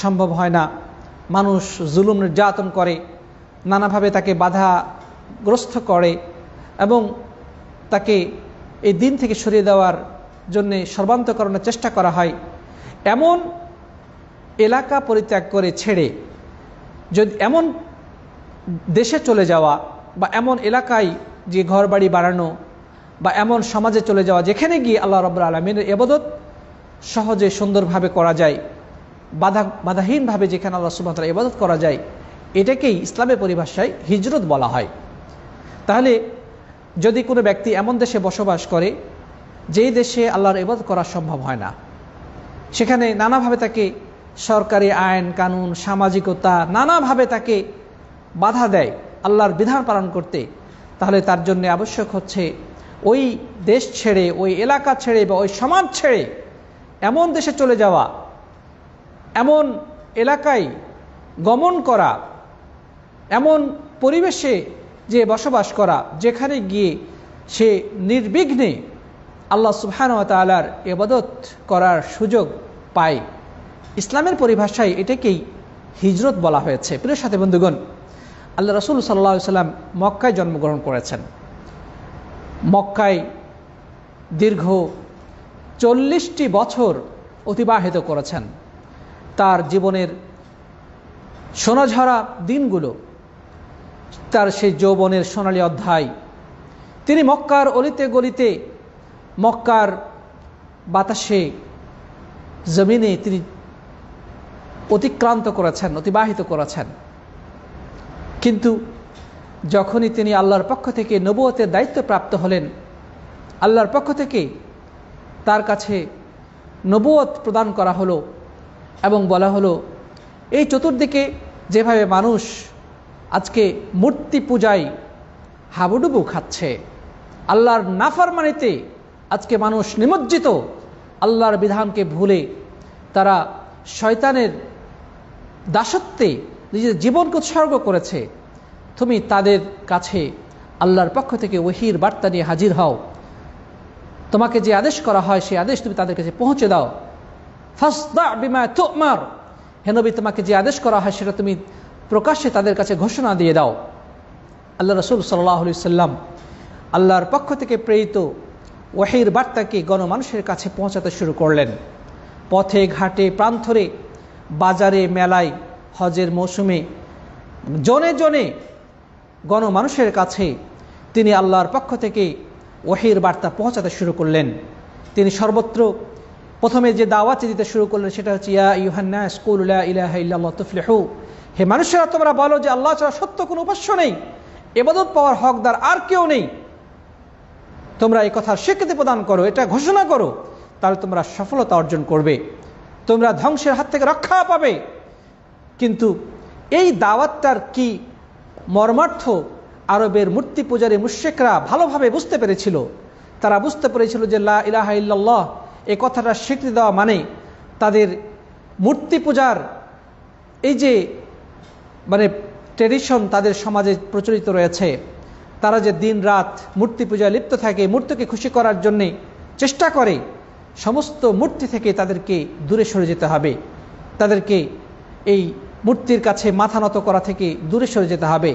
সম্ভব হয় না, মানুষ জুলুম নির্যাতন করে, নানাভাবে তাকে বাধাগ্রস্ত করে এবং তাকে এই দ্বীন থেকে সরিয়ে দেওয়ার জন্যে সর্বান্তকরণের চেষ্টা করা হয়, এমন এলাকা পরিত্যাগ করে ছেড়ে যদি এমন দেশে চলে যাওয়া বা এমন এলাকায় যে ঘর বাড়ি বাড়ানো বা এমন সমাজে চলে যাওয়া যেখানে গিয়ে আল্লাহ রাব্বুল আলামিনের ইবাদত সহজে সুন্দরভাবে করা যায়, বাধাহীনভাবে যেখানে আল্লাহ সুবহানাহু ওয়া তাআলার ইবাদত করা যায়, এটাকেই ইসলামের পরিভাষায় হিজরত বলা হয়। তাহলে যদি কোনো ব্যক্তি এমন দেশে বসবাস করে যেই দেশে আল্লাহর ইবাদত করা সম্ভব হয় না, সেখানে নানাভাবে তাকে সরকারি আইন কানুন, সামাজিকতা নানাভাবে তাকে বাধা দেয় আল্লাহর বিধান পালন করতে, তাহলে তার জন্য আবশ্যক হচ্ছে ওই দেশ ছেড়ে, ওই এলাকা ছেড়ে বা ওই সমাজ ছেড়ে এমন দেশে চলে যাওয়া, এমন এলাকায় গমন করা, এমন পরিবেশে যে বসবাস করা যেখানে গিয়ে সে নির্বিঘ্নে আল্লাহ সুবহানাহু ওয়া তাআলার ইবাদত করার সুযোগ পায়। ইসলামের পরিভাষায় এটাকেই হিজরত বলা হয়েছে। প্রিয় সাথী বন্ধুগণ, আল্লাহ রাসূল সাল্লাল্লাহু আলাইহি ওয়াসাল্লাম মক্কায় জন্মগ্রহণ করেছেন। মক্কায় দীর্ঘ 40টি বছর অতিবাহিত করেছেন। তার জীবনের সোনাঝরা দিনগুলো, তার সেই যৌবনের সোনালী অধ্যায়, তিনি মক্কার অলিতে গলিতে, মক্কার বাতাসে, জমিনে তিনি অতিক্রান্ত করেছেন, অতিবাহিত করেছেন। কিন্তু যখনই তিনি আল্লাহর পক্ষ থেকে নবুয়তের দায়িত্ব প্রাপ্ত হলেন, আল্লাহর পক্ষ থেকে তার কাছে নবুয়ত প্রদান করা হলো এবং বলা হলো, এই চতুর্দিকে যেভাবে মানুষ আজকে মূর্তি পূজায় হাবুডুবু খাচ্ছে, আল্লাহর নাফরমানিতে আজকে মানুষ নিমজ্জিত, আল্লাহর বিধানকে ভুলে তারা শয়তানের দাসত্বে নিজের জীবনকে উৎসর্গ করেছে, তুমি তাদের কাছে আল্লাহর পক্ষ থেকে ওহীর বার্তা নিয়ে হাজির হও, তোমাকে যে আদেশ করা হয় সেই আদেশ তুমি তাদের কাছে পৌঁছে দাও। ফাসদা বিমা তুমার, হে নবী, তোমাকে যে আদেশ করা হয় সেটা তুমি প্রকাশ্যে তাদের কাছে ঘোষণা দিয়ে দাও। আল্লাহ রাসূল সাল্লাল্লাহু আলাইহি ওয়াসাল্লাম আল্লাহর পক্ষ থেকে প্রেরিত ওহীর বার্তাকে গণমানুষের কাছে পৌঁছাতে শুরু করলেন। পথে ঘাটে প্রান্তরে, বাজারে মেলায়, হজের মৌসুমে জনে জনে গণমানুষের কাছে তিনি আল্লাহর পক্ষ থেকে ওহীর বার্তা পৌঁছাতে শুরু করলেন। তিনি সর্বত্র প্রথমে যে দাওয়াত দিতে শুরু করলেন সেটা হচ্ছে, ইয়া আইয়ুহান নাস কুলু লা ইলাহা ইল্লাল্লাহ তুফলিহু, হে মানুষেরা তোমরা বলো যে আল্লাহ ছাড়া সত্য কোনো উপাস্য নেই, ইবাদত পাওয়ার হকদার আর কেউ নেই। তোমরা এই কথার স্বীকৃতি প্রদান করো, এটা ঘোষণা করো, তাহলে তোমরা সফলতা অর্জন করবে, তোমরা ধ্বংসের হাত থেকে রক্ষা পাবে। কিন্তু এই দাওয়াতটার কি মর্মার্থ আরবের মূর্তি পূজারী মুশরিকরা ভালোভাবে বুঝতে পেরেছিল। তারা বুঝতে পেরেছিল যে লা ইলাহা ইল্লাল্লাহ এই কথাটা স্বীকৃতি দেওয়া মানে তাদের মূর্তি পূজার এই যে ট্রেডিশন তাদের সমাজে প্রচলিত রয়েছে, তারা যে দিন রাত মূর্তি পূজায় লিপ্ত থাকে, মূর্তিকে খুশি করার জন্যে চেষ্টা করে, সমস্ত মূর্তি থেকে তাদেরকে দূরে সরে যেতে হবে, তাদেরকে এই মূর্তির কাছে মাথা নত করা থেকে দূরে সরে যেতে হবে,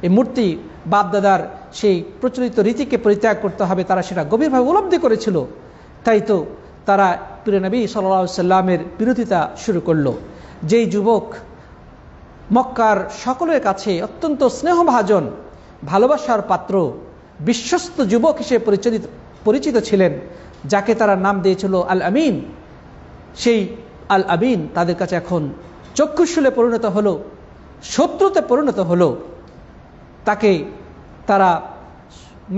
এই মূর্তি বাপদাদার সেই প্রচলিত রীতিকে পরিত্যাগ করতে হবে। তারা সেটা গভীরভাবে উপলব্ধি করেছিল। তাই তো তারা প্রিয় নবী সাল্লাল্লাহু আলাইহি সাল্লামের বিরোধিতা শুরু করলো। যেই যুবক মক্কার সকলের কাছে অত্যন্ত স্নেহভাজন, ভালোবাসার পাত্র, বিশ্বস্ত যুবক হিসেবে পরিচিত ছিলেন, যাকে তারা নাম দিয়েছিল আল আমিন, সেই আল আমিন তাদের কাছে এখন চক্ষুশূলে পরিণত হলো, শত্রুতে পরিণত হলো। তাকে তারা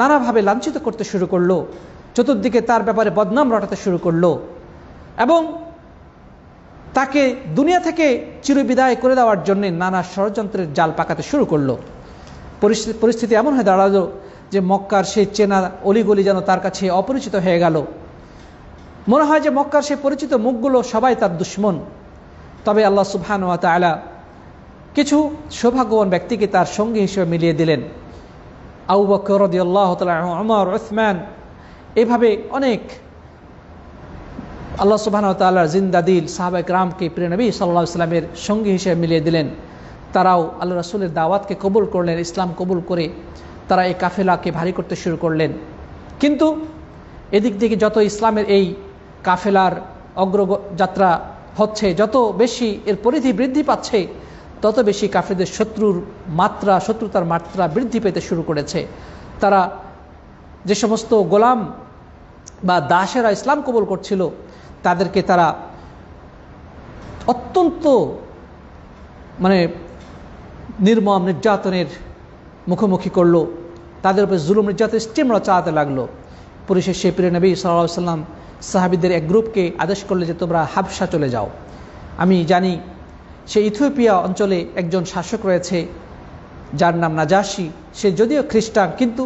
নানাভাবে লাঞ্ছিত করতে শুরু করলো, চতুর্দিকে তার ব্যাপারে বদনাম রটাতে শুরু করলো এবং তাকে দুনিয়া থেকে চিরবিদায় করে দেওয়ার জন্য নানা ষড়যন্ত্রের জাল পাকাতে শুরু করলো। পরিস্থিতি এমন হয়ে দাঁড়ালো যে মক্কার সেই চেনা অলিগলি যেন তার কাছে অপরিচিত হয়ে গেল। মনে হয় যে মক্কার সেই পরিচিত মুখগুলো সবাই তার দুশ্মন। তবে আল্লাহ সুবহানাহু ওয়া তাআলা কিছু সৌভাগ্যবান ব্যক্তিকে তার সঙ্গী হিসেবে মিলিয়ে দিলেন। আবু বকর রাদিয়াল্লাহু তাআলা, ওমর, উসমান, এইভাবে অনেক আল্লাহ সুবহানাহু ওয়া তাআলার জিন্দাদিল সাহাবায়ে কেরামকে প্রিয় নবী সাল্লাল্লাহু আলাইহি ওয়াসাল্লামের সঙ্গী হিসেবে মিলিয়ে দিলেন। তারাও আল্লাহ রাসূলের দাওয়াতকে কবুল করলেন, ইসলাম কবুল করে তারা এই কাফেলাকে ভারী করতে শুরু করলেন। কিন্তু এদিক থেকে যত ইসলামের এই কাফেলার অগ্রযাত্রা হচ্ছে, যত বেশি এর পরিধি বৃদ্ধি পাচ্ছে, তত বেশি কাফেরদের শত্রুতার মাত্রা বৃদ্ধি পেতে শুরু করেছে। তারা যে সমস্ত গোলাম বা দাসেরা ইসলাম কবুল করছিল, তাদেরকে তারা অত্যন্ত নির্মম নির্যাতনের মুখোমুখি করলো, তাদের উপরে জুলুম নির্যাতনের স্টিমরা চালাতে লাগলো। পরিশেষে প্রিয় নবী সাল্লাল্লাহু আলাইহি ওয়াসাল্লাম সাহাবীদের এক গ্রুপকে আদেশ করলে যে তোমরা হাবশা চলে যাও। আমি জানি সেই ইথিওপিয়া অঞ্চলে একজন শাসক রয়েছে যার নাম নাজাশি। সে যদিও খ্রিস্টান, কিন্তু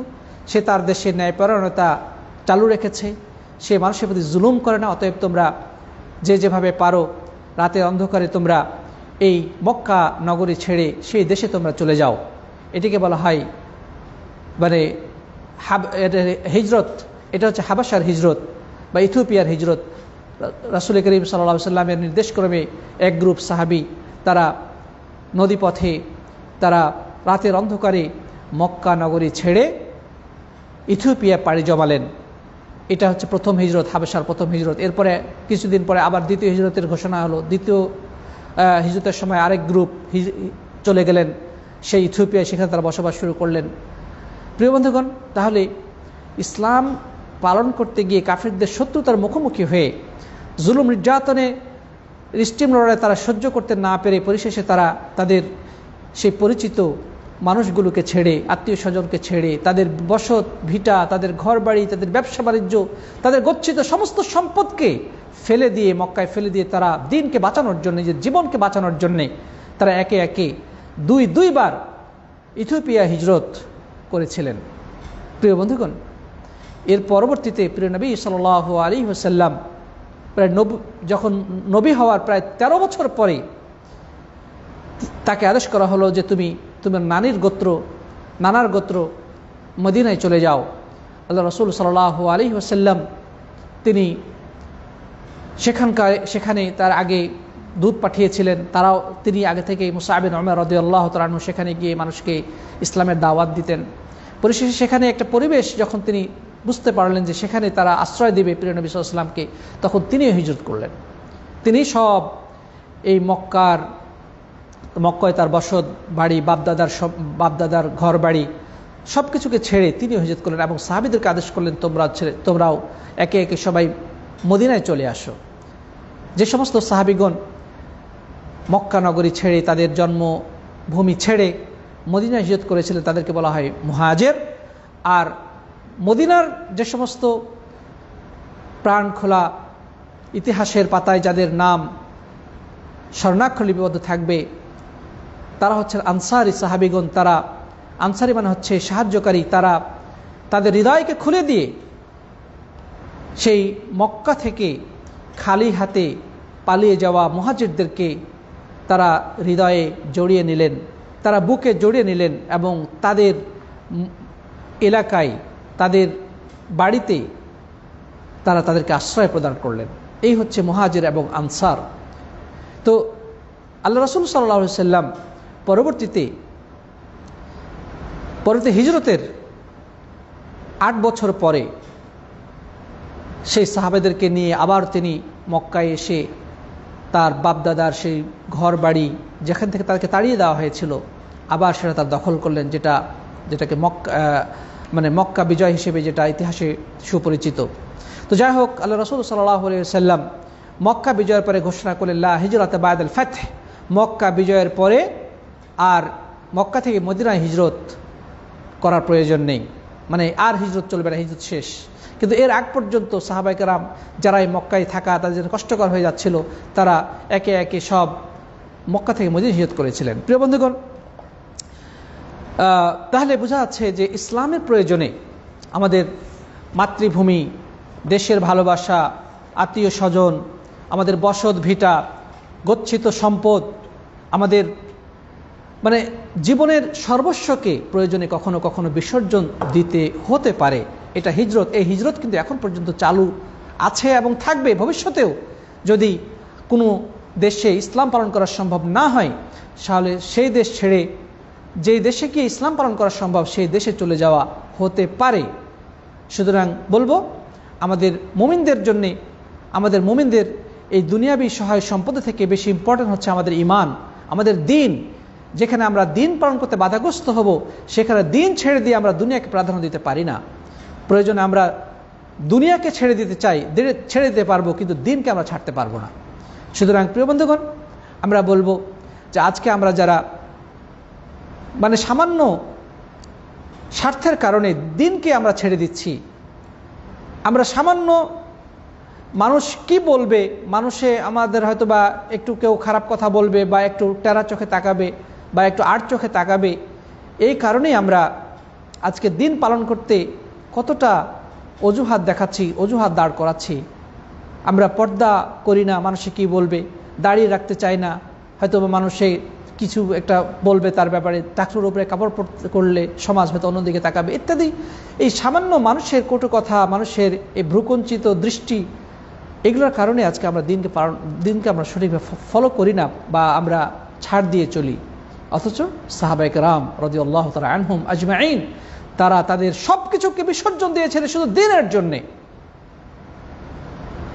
সে তার দেশে ন্যায়পরায়ণতা চালু রেখেছে, সে মানুষের প্রতি জুলুম করে না। অতএব তোমরা যে যেভাবে পারো রাতের অন্ধকারে তোমরা এই মক্কা নগরী ছেড়ে সেই দেশে তোমরা চলে যাও। এটিকে বলা হয় হিজরত। এটা হচ্ছে হাবাসার হিজরত বা ইথিওপিয়ার হিজরত। রাসূল করিম সাল্লাল্লাহু আলাইহি ওয়াসাল্লামের নির্দেশক্রমে এক গ্রুপ সাহাবী তারা নদীপথে তারা রাতের অন্ধকারে মক্কা নগরী ছেড়ে ইথিওপিয়া পাড়ি জমালেন। এটা হচ্ছে প্রথম হিজরত, হাবাসার প্রথম হিজরত। এরপরে কিছুদিন পরে আবার দ্বিতীয় হিজরতের ঘোষণা হলো। দ্বিতীয় হিজরতের সময় আরেক গ্রুপ চলে গেলেন সেই ইথিওপিয়ায়, সেখানে তারা বসবাস শুরু করলেন। প্রিয় বন্ধুগণ, তাহলে ইসলাম পালন করতে গিয়ে কাফিরদের শত্রুতার মুখোমুখি হয়ে জুলুম নির্যাতনে স্টিম লড়াই তারা সহ্য করতে না পেরে পরিশেষে তারা তাদের সেই পরিচিত মানুষগুলোকে ছেড়ে, আত্মীয় স্বজনকে ছেড়ে, তাদের বসত ভিটা, তাদের ঘর বাড়ি, তাদের ব্যবসা বাণিজ্য, তাদের গচ্ছিত সমস্ত সম্পদকে ফেলে দিয়ে, মক্কায় ফেলে দিয়ে তারা দিনকে বাঁচানোর জন্য, নিজের জীবনকে বাঁচানোর জন্যে তারা একে একে দুইবার ইথিওপিয়া হিজরত করেছিলেন। প্রিয় বন্ধুগণ, এর পরবর্তীতে প্রিয় নবী সাল্লাল্লাহু আলাইহি ওয়াসাল্লাম যখন নবী হওয়ার প্রায় 13 বছর পরে তাকে আদেশ করা হলো যে তুমি তোমার নানার গোত্র মদিনায় চলে যাও। আল্লাহ রাসূল সাল্লাল্লাহু আলাইহি ওয়াসাল্লাম তিনি সেখানে তার আগে দূত পাঠিয়েছিলেন। তিনি আগে থেকেই মুসআব বিন উমার রাদিয়াল্লাহু তাআলা আনহু সেখানে গিয়ে মানুষকে ইসলামের দাওয়াত দিতেন। পরিশেষে সেখানে একটা পরিবেশ যখন তিনি বুঝতে পারলেন যে সেখানে তারা আশ্রয় দেবে প্রিয় নবী সাল্লাল্লাহু আলাইহি ওয়াসাল্লামকে, তখন তিনিও হিজরত করলেন। তিনি সব এই মক্কায় তার বসত বাড়ি, বাপদাদার ঘর বাড়ি সব কিছুকে ছেড়ে তিনিও হিজরত করলেন এবং সাহাবীদেরকে আদেশ করলেন তোমরাও একে একে সবাই মদিনায় চলে আসো। যে সমস্ত সাহাবীগণ মক্কা নগরী ছেড়ে, তাদের জন্মভূমি ছেড়ে মদিনায় হিজরত করেছিলেন তাদেরকে বলা হয় মুহাজির। আর মদিনার যে সমস্ত প্রাণ খোলা ইতিহাসের পাতায় যাদের নাম স্বর্ণাক্ষর লিপিবদ্ধ থাকবে তারা হচ্ছেন আনসারি সাহাবিগণ। তারা আনসারি মানে হচ্ছে সাহায্যকারী। তারা তাদের হৃদয়কে খুলে দিয়ে সেই মক্কা থেকে খালি হাতে পালিয়ে যাওয়া মুহাজিরদেরকে তারা হৃদয়ে জড়িয়ে নিলেন, তারা বুকে জড়িয়ে নিলেন এবং তাদের এলাকায় তাদের বাড়িতে তারা তাদেরকে আশ্রয় প্রদান করলেন। এই হচ্ছে মুহাজির এবং আনসার। তো আল্লাহ রাসূল সাল্লাল্লাহু আলাইহি ওয়াসাল্লাম পরবর্তীতে হিজরতের 8 বছর পরে সেই সাহাবাদেরকে নিয়ে আবার তিনি মক্কায় এসে তার বাপদাদার সেই ঘর বাড়ি যেখান থেকে তাদেরকে তাড়িয়ে দেওয়া হয়েছিল আবার সেটা তার দখল করলেন, যেটাকে মক্কা বিজয় হিসেবে যেটা ইতিহাসে সুপরিচিত। তো যাই হোক, আল্লাহ রাসূল সাল্লাল্লাহু আলাইহি ওয়াসাল্লাম মক্কা বিজয়ের পরে ঘোষণা করলেন লা হিজরাতা বা'দাল ফাতহ, মক্কা বিজয়ের পরে আর মক্কা থেকে মদিনায় হিজরত করার প্রয়োজন নেই, মানে আর হিজরত চলবে না, হিজরত শেষ। কিন্তু এর আগ পর্যন্ত সাহাবায়ে কেরাম যারা এই মক্কায় থাকা তাদের জন্য কষ্টকর হয়ে যাচ্ছিল, তারা একে একে সব মক্কা থেকে মদিনায় হিজরত করেছিলেন। প্রিয় বন্ধুগণ, তাহলে বোঝা যাচ্ছে যে ইসলামের প্রয়োজনে আমাদের মাতৃভূমি, দেশের ভালোবাসা, আত্মীয় স্বজন, আমাদের বসত ভিটা, গচ্ছিত সম্পদ, আমাদের জীবনের সর্বস্বকে প্রয়োজনে কখনো কখনো বিসর্জন দিতে হতে পারে। এটা হিজরত। এই হিজরত কিন্তু এখন পর্যন্ত চালু আছে এবং থাকবে ভবিষ্যতেও। যদি কোনো দেশে ইসলাম পালন করা সম্ভব না হয় তাহলে সেই দেশ ছেড়ে যেই দেশে গিয়ে ইসলাম পালন করা সম্ভব সেই দেশে চলে যাওয়া হতে পারে। সুতরাং বলবো আমাদের মুমিনদের জন্যে, আমাদের মুমিনদের এই দুনিয়াবী সহায় সম্পদ থেকে বেশি ইম্পর্টেন্ট হচ্ছে আমাদের ঈমান, আমাদের দ্বীন। যেখানে আমরা দ্বীন পালন করতে বাধাগ্রস্ত হব সেখানে দ্বীন ছেড়ে দিয়ে আমরা দুনিয়াকে প্রাধান্য দিতে পারি না। প্রয়োজনে আমরা দুনিয়াকে ছেড়ে দিতে পারবো, কিন্তু দ্বীনকে আমরা ছাড়তে পারবো না। সুতরাং প্রিয় বন্ধুগণ, আমরা বলবো যে আজকে আমরা যারা সামান্য স্বার্থের কারণে দ্বীনকে আমরা ছেড়ে দিচ্ছি, আমরা সামান্য মানুষ কি বলবে, মানুষে আমাদের হয়তো বা একটু কেউ খারাপ কথা বলবে বা একটু টেরা চোখে তাকাবে বা একটু আড় চোখে তাকাবে, এই কারণেই আমরা আজকে দিন পালন করতে কতটা অজুহাত দেখাচ্ছি, অজুহাত দাঁড় করাচ্ছি। আমরা পর্দা করি না, মানুষে কি বলবে, দাঁড়িয়ে রাখতে চাই না, হয়তো মানুষে কিছু একটা বলবে তার ব্যাপারে, টাকলুর উপরে কাপড় করলে সমাজ হয়তো অন্যদিকে তাকাবে ইত্যাদি। এই সামান্য মানুষের কটু কথা, মানুষের এই ভ্রুকুঞ্চিত দৃষ্টি, এগুলোর কারণে আজকে আমরা দিনকে আমরা সঠিকভাবে ফলো করি না বা আমরা ছাড় দিয়ে চলি। অথচ সাহাবায়ে কেরাম রাদিয়াল্লাহু তাআলা আনহুম আজমাইন তারা তাদের সব কিছুকে বিসর্জন দিয়েছিলেন শুধু দ্বীনের জন্যে।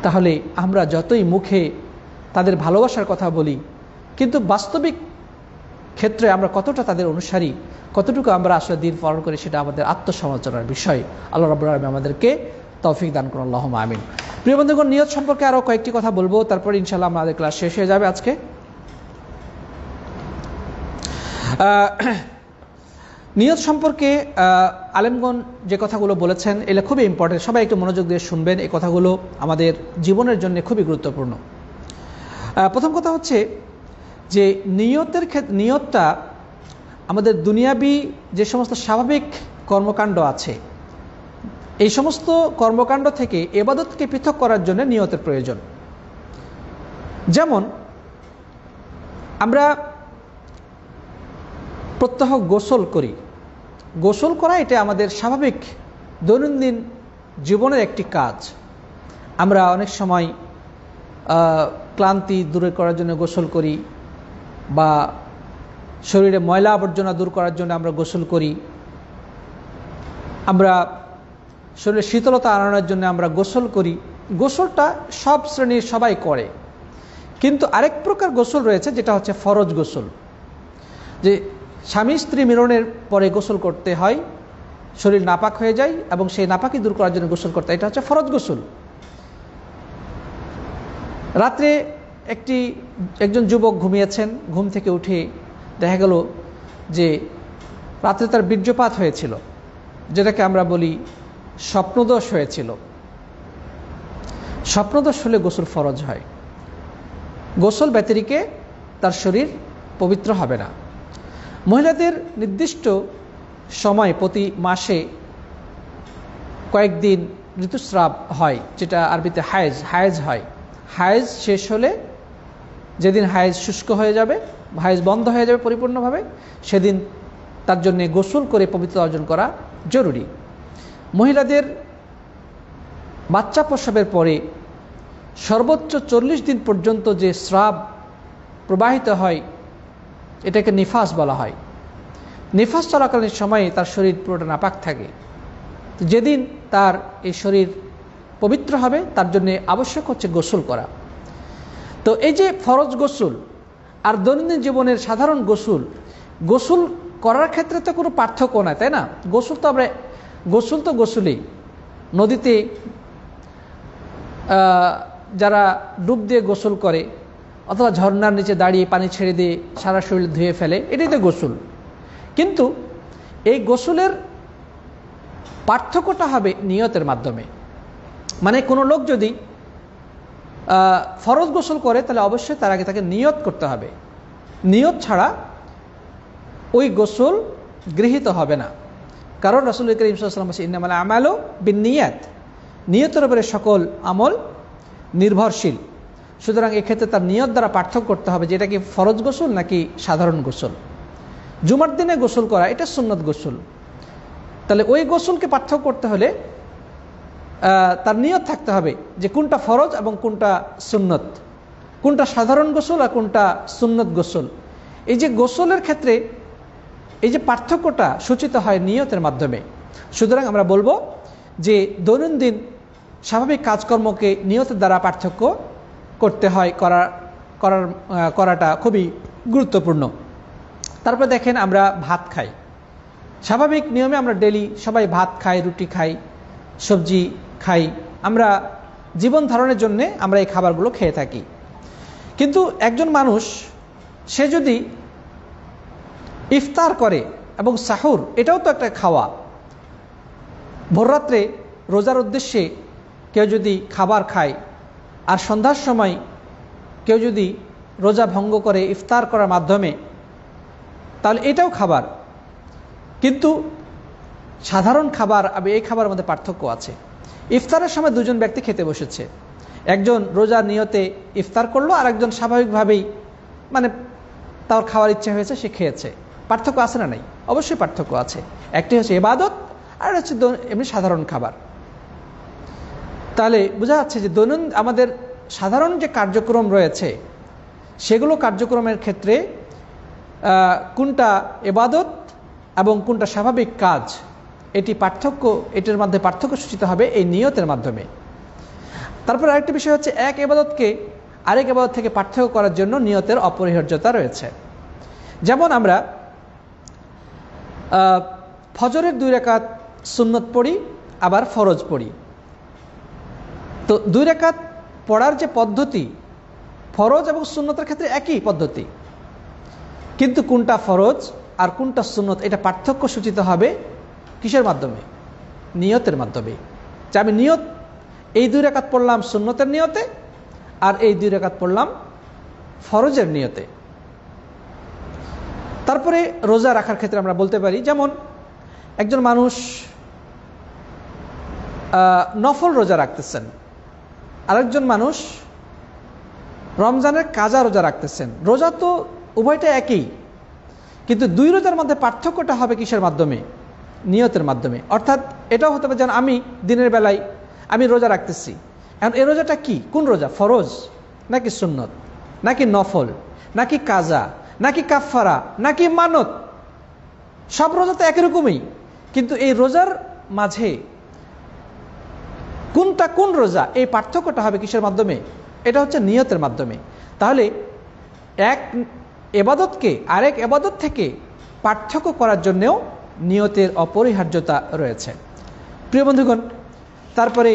তাহলে আমরা যতই মুখে তাদের ভালোবাসার কথা বলি, কিন্তু বাস্তবিক ক্ষেত্রে আমরা কতটা তাদের অনুসারী, কতটুকু আমরা আসলে দ্বীন পালন করি, সেটা আমাদের আত্মসমালোচনার বিষয়। আল্লাহ রাব্বুল আলামিন আমাদেরকে তৌফিক দান করুন, আল্লাহুম্মা আমিন। প্রিয় বন্ধুগণ, নিয়ত সম্পর্কে আরও কয়েকটি কথা বলবো, তারপর ইনশাআল্লাহ আমাদের ক্লাস শেষ হয়ে যাবে আজকে। নিয়ত সম্পর্কে আলেমগণ যে কথাগুলো বলেছেন এগুলো খুবই ইম্পর্টেন্ট, সবাই একটু মনোযোগ দিয়ে শুনবেন। এই কথাগুলো আমাদের জীবনের জন্য খুবই গুরুত্বপূর্ণ। প্রথম কথা হচ্ছে যে নিয়তটা আমাদের দুনিয়াবি যে সমস্ত স্বাভাবিক কর্মকাণ্ড আছে, এই সমস্ত কর্মকাণ্ড থেকে ইবাদতকে পৃথক করার জন্য নিয়তের প্রয়োজন। যেমন আমরা প্রত্যহ গোসল করি, গোসল করা এটা আমাদের স্বাভাবিক দৈনন্দিন জীবনের একটি কাজ। আমরা অনেক সময় ক্লান্তি দূর করার জন্য গোসল করি, বা শরীরে ময়লা আবর্জনা দূর করার জন্য আমরা গোসল করি, আমরা শরীরে শীতলতা আনানোর জন্য আমরা গোসল করি। গোসলটা সব শ্রেণীর সবাই করে, কিন্তু আরেক প্রকার গোসল রয়েছে যেটা হচ্ছে ফরজ গোসল, যে স্বামী স্ত্রী মিলনের পরে গোসল করতে হয়, শরীর নাপাক হয়ে যায় এবং সেই নাপাকি দূর করার জন্য গোসল করতে হয়, এটা হচ্ছে ফরজ গোসল। রাত্রে একজন যুবক ঘুমিয়েছেন, ঘুম থেকে উঠে দেখা গেল যে রাত্রে তার বীর্যপাত হয়েছিল, যেটাকে আমরা বলি স্বপ্নদোষ হয়েছিল, স্বপ্নদোষ হলে গোসল ফরজ হয়। গোসল ব্যতিরেকে তার শরীর পবিত্র হবে না। মহিলাদের নির্দিষ্ট সময় প্রতি মাসে কয়েকদিন ঋতুস্রাব হয়, যেটা আরবিতে হায়েজ হয়। হায়েজ শেষ হলে, যেদিন হায়েজ শুষ্ক হয়ে যাবে, হায়েজ বন্ধ হয়ে যাবে পরিপূর্ণভাবে, সেদিন তার জন্য গোসল করে পবিত্রতা অর্জন করা জরুরি। মহিলাদের বাচ্চা প্রসবের পরে সর্বোচ্চ 40 দিন পর্যন্ত যে স্রাব প্রবাহিত হয় এটাকে নিফাস বলা হয়। নিফাস চলাকালীন সময়ে তার শরীর পুরোটা নাপাক থাকে। যেদিন তার এই শরীর পবিত্র হবে তার জন্য আবশ্যক হচ্ছে গোসল করা। তো এই যে ফরজ গোসল আর দৈনন্দিন জীবনের সাধারণ গোসল, গোসল করার ক্ষেত্রে তো কোনো পার্থক্য নাই, তাই না? গোসল তো গোসলই। নদীতে যারা ডুব দিয়ে গোসল করে অথবা ঝর্ণার নিচে দাঁড়িয়ে পানি ছেড়ে দিয়ে সারা শরীর ধুয়ে ফেলে, এটাই তো গোসল। কিন্তু এই গোসলের পার্থক্যটা হবে নিয়তের মাধ্যমে। মানে কোনো লোক যদি ফরজ গোসল করে তাহলে অবশ্যই তার আগে তাকে নিয়ত করতে হবে। নিয়ত ছাড়া ওই গোসল গৃহীত হবে না। কারণ রাসূল করিম সাল্লাল্লাহু আলাইহি ওয়াসাল্লাম বলেছেন, ইন্নামাল আমালু বিন্নিয়াত, নিয়তের উপরে সকল আমল নির্ভরশীল। সুতরাং এক্ষেত্রে তার নিয়ত দ্বারা পার্থক্য করতে হবে যে এটা কি ফরজ গোসল নাকি সাধারণ গোসল। জুমার দিনে গোসল করা এটা সুন্নত গোসল, তাহলে ওই গোসলকে পার্থক্য করতে হলে তার নিয়ত থাকতে হবে যে কোনটা ফরজ এবং কোনটা সুন্নত, কোনটা সাধারণ গোসল আর কোনটা সুন্নত গোসল। এই যে গোসলের ক্ষেত্রে এই যে পার্থক্যটা সূচিত হয় নিয়তের মাধ্যমে। সুতরাং আমরা বলবো যে দৈনন্দিন স্বাভাবিক কাজকর্মকে নিয়তের দ্বারা পার্থক্য করতে হয়, করাটা খুবই গুরুত্বপূর্ণ। তারপর দেখেন, আমরা ভাত খাই, স্বাভাবিক নিয়মে আমরা ডেলি সবাই ভাত খাই, রুটি খাই, সবজি খাই, আমরা জীবন ধারণের জন্য আমরা এই খাবারগুলো খেয়ে থাকি। কিন্তু একজন মানুষ সে যদি ইফতার করে এবং সাহুর, এটাও তো একটা খাওয়া, ভোররাত্রে রোজার উদ্দেশ্যে কেউ যদি খাবার খায় আর সন্ধ্যার সময় কেউ যদি রোজা ভঙ্গ করে ইফতার করার মাধ্যমে, তাহলে এটাও খাবার। কিন্তু সাধারণ খাবার আর এই খাবারের মধ্যে পার্থক্য আছে। ইফতারের সময় দুজন ব্যক্তি খেতে বসেছে, একজন রোজার নিয়তে ইফতার করলো আর একজন স্বাভাবিকভাবেই মানে তার খাওয়ার ইচ্ছা হয়েছে সে খেয়েছে। পার্থক্য আছে না নাই? অবশ্যই পার্থক্য আছে। একটি হচ্ছে ইবাদত আর হচ্ছে এমনি সাধারণ খাবার। তাহলে বোঝা যাচ্ছে যে দৈনন্দিন আমাদের সাধারণ যে কার্যক্রম রয়েছে সেগুলো কার্যক্রমের ক্ষেত্রে কোনটা ইবাদত এবং কোনটা স্বাভাবিক কাজ, এটির মধ্যে পার্থক্য সূচিত হবে এই নিয়তের মাধ্যমে। তারপর আরেকটি বিষয় হচ্ছে, এক ইবাদতকে আরেক ইবাদত থেকে পার্থক্য করার জন্য নিয়তের অপরিহার্যতা রয়েছে। যেমন আমরা ফজরের 2 রাকাত সুন্নত পড়ি, আবার ফরজ পড়ি। তো 2 রাকাত পড়ার যে পদ্ধতি, ফরজ এবং সুন্নতের ক্ষেত্রে একই পদ্ধতি, কিন্তু কোনটা ফরজ আর কোনটা সুন্নত এটা পার্থক্য সূচিত হবে কিসের মাধ্যমে? নিয়তের মাধ্যমে। যে আমি নিয়ত এই 2 রাকাত পড়লাম সুন্নতের নিয়তে আর এই 2 রাকাত পড়লাম ফরজের নিয়তে। তারপরে রোজা রাখার ক্ষেত্রে আমরা বলতে পারি, যেমন একজন মানুষ নফল রোজা রাখতেছেন, আরেকজন মানুষ রমজানের কাজা রোজা রাখতেছেন। রোজা তো উভয়টা একই, কিন্তু 2 রোজার মধ্যে পার্থক্যটা হবে কিসের মাধ্যমে? নিয়তের মাধ্যমে। অর্থাৎ এটাও হতে পারে যেন আমি দিনের বেলায় আমি রোজা রাখতেছি, এখন এই রোজাটা কি, কোন রোজা, ফরজ নাকি সুন্নত নাকি নফল নাকি কাজা নাকি কাফারা নাকি মানত? সব রোজা তো একই রকমই, কিন্তু এই রোজার মাঝে কোনটা কোন রোজা এই পার্থক্যটা হবে কিসের মাধ্যমে? এটা হচ্ছে নিয়তের মাধ্যমে। তাহলে এক ইবাদতকে আরেক ইবাদত থেকে পার্থক্য করার জন্যও নিয়তের অপরিহার্যতা রয়েছে। প্রিয় বন্ধুগণ, তারপরে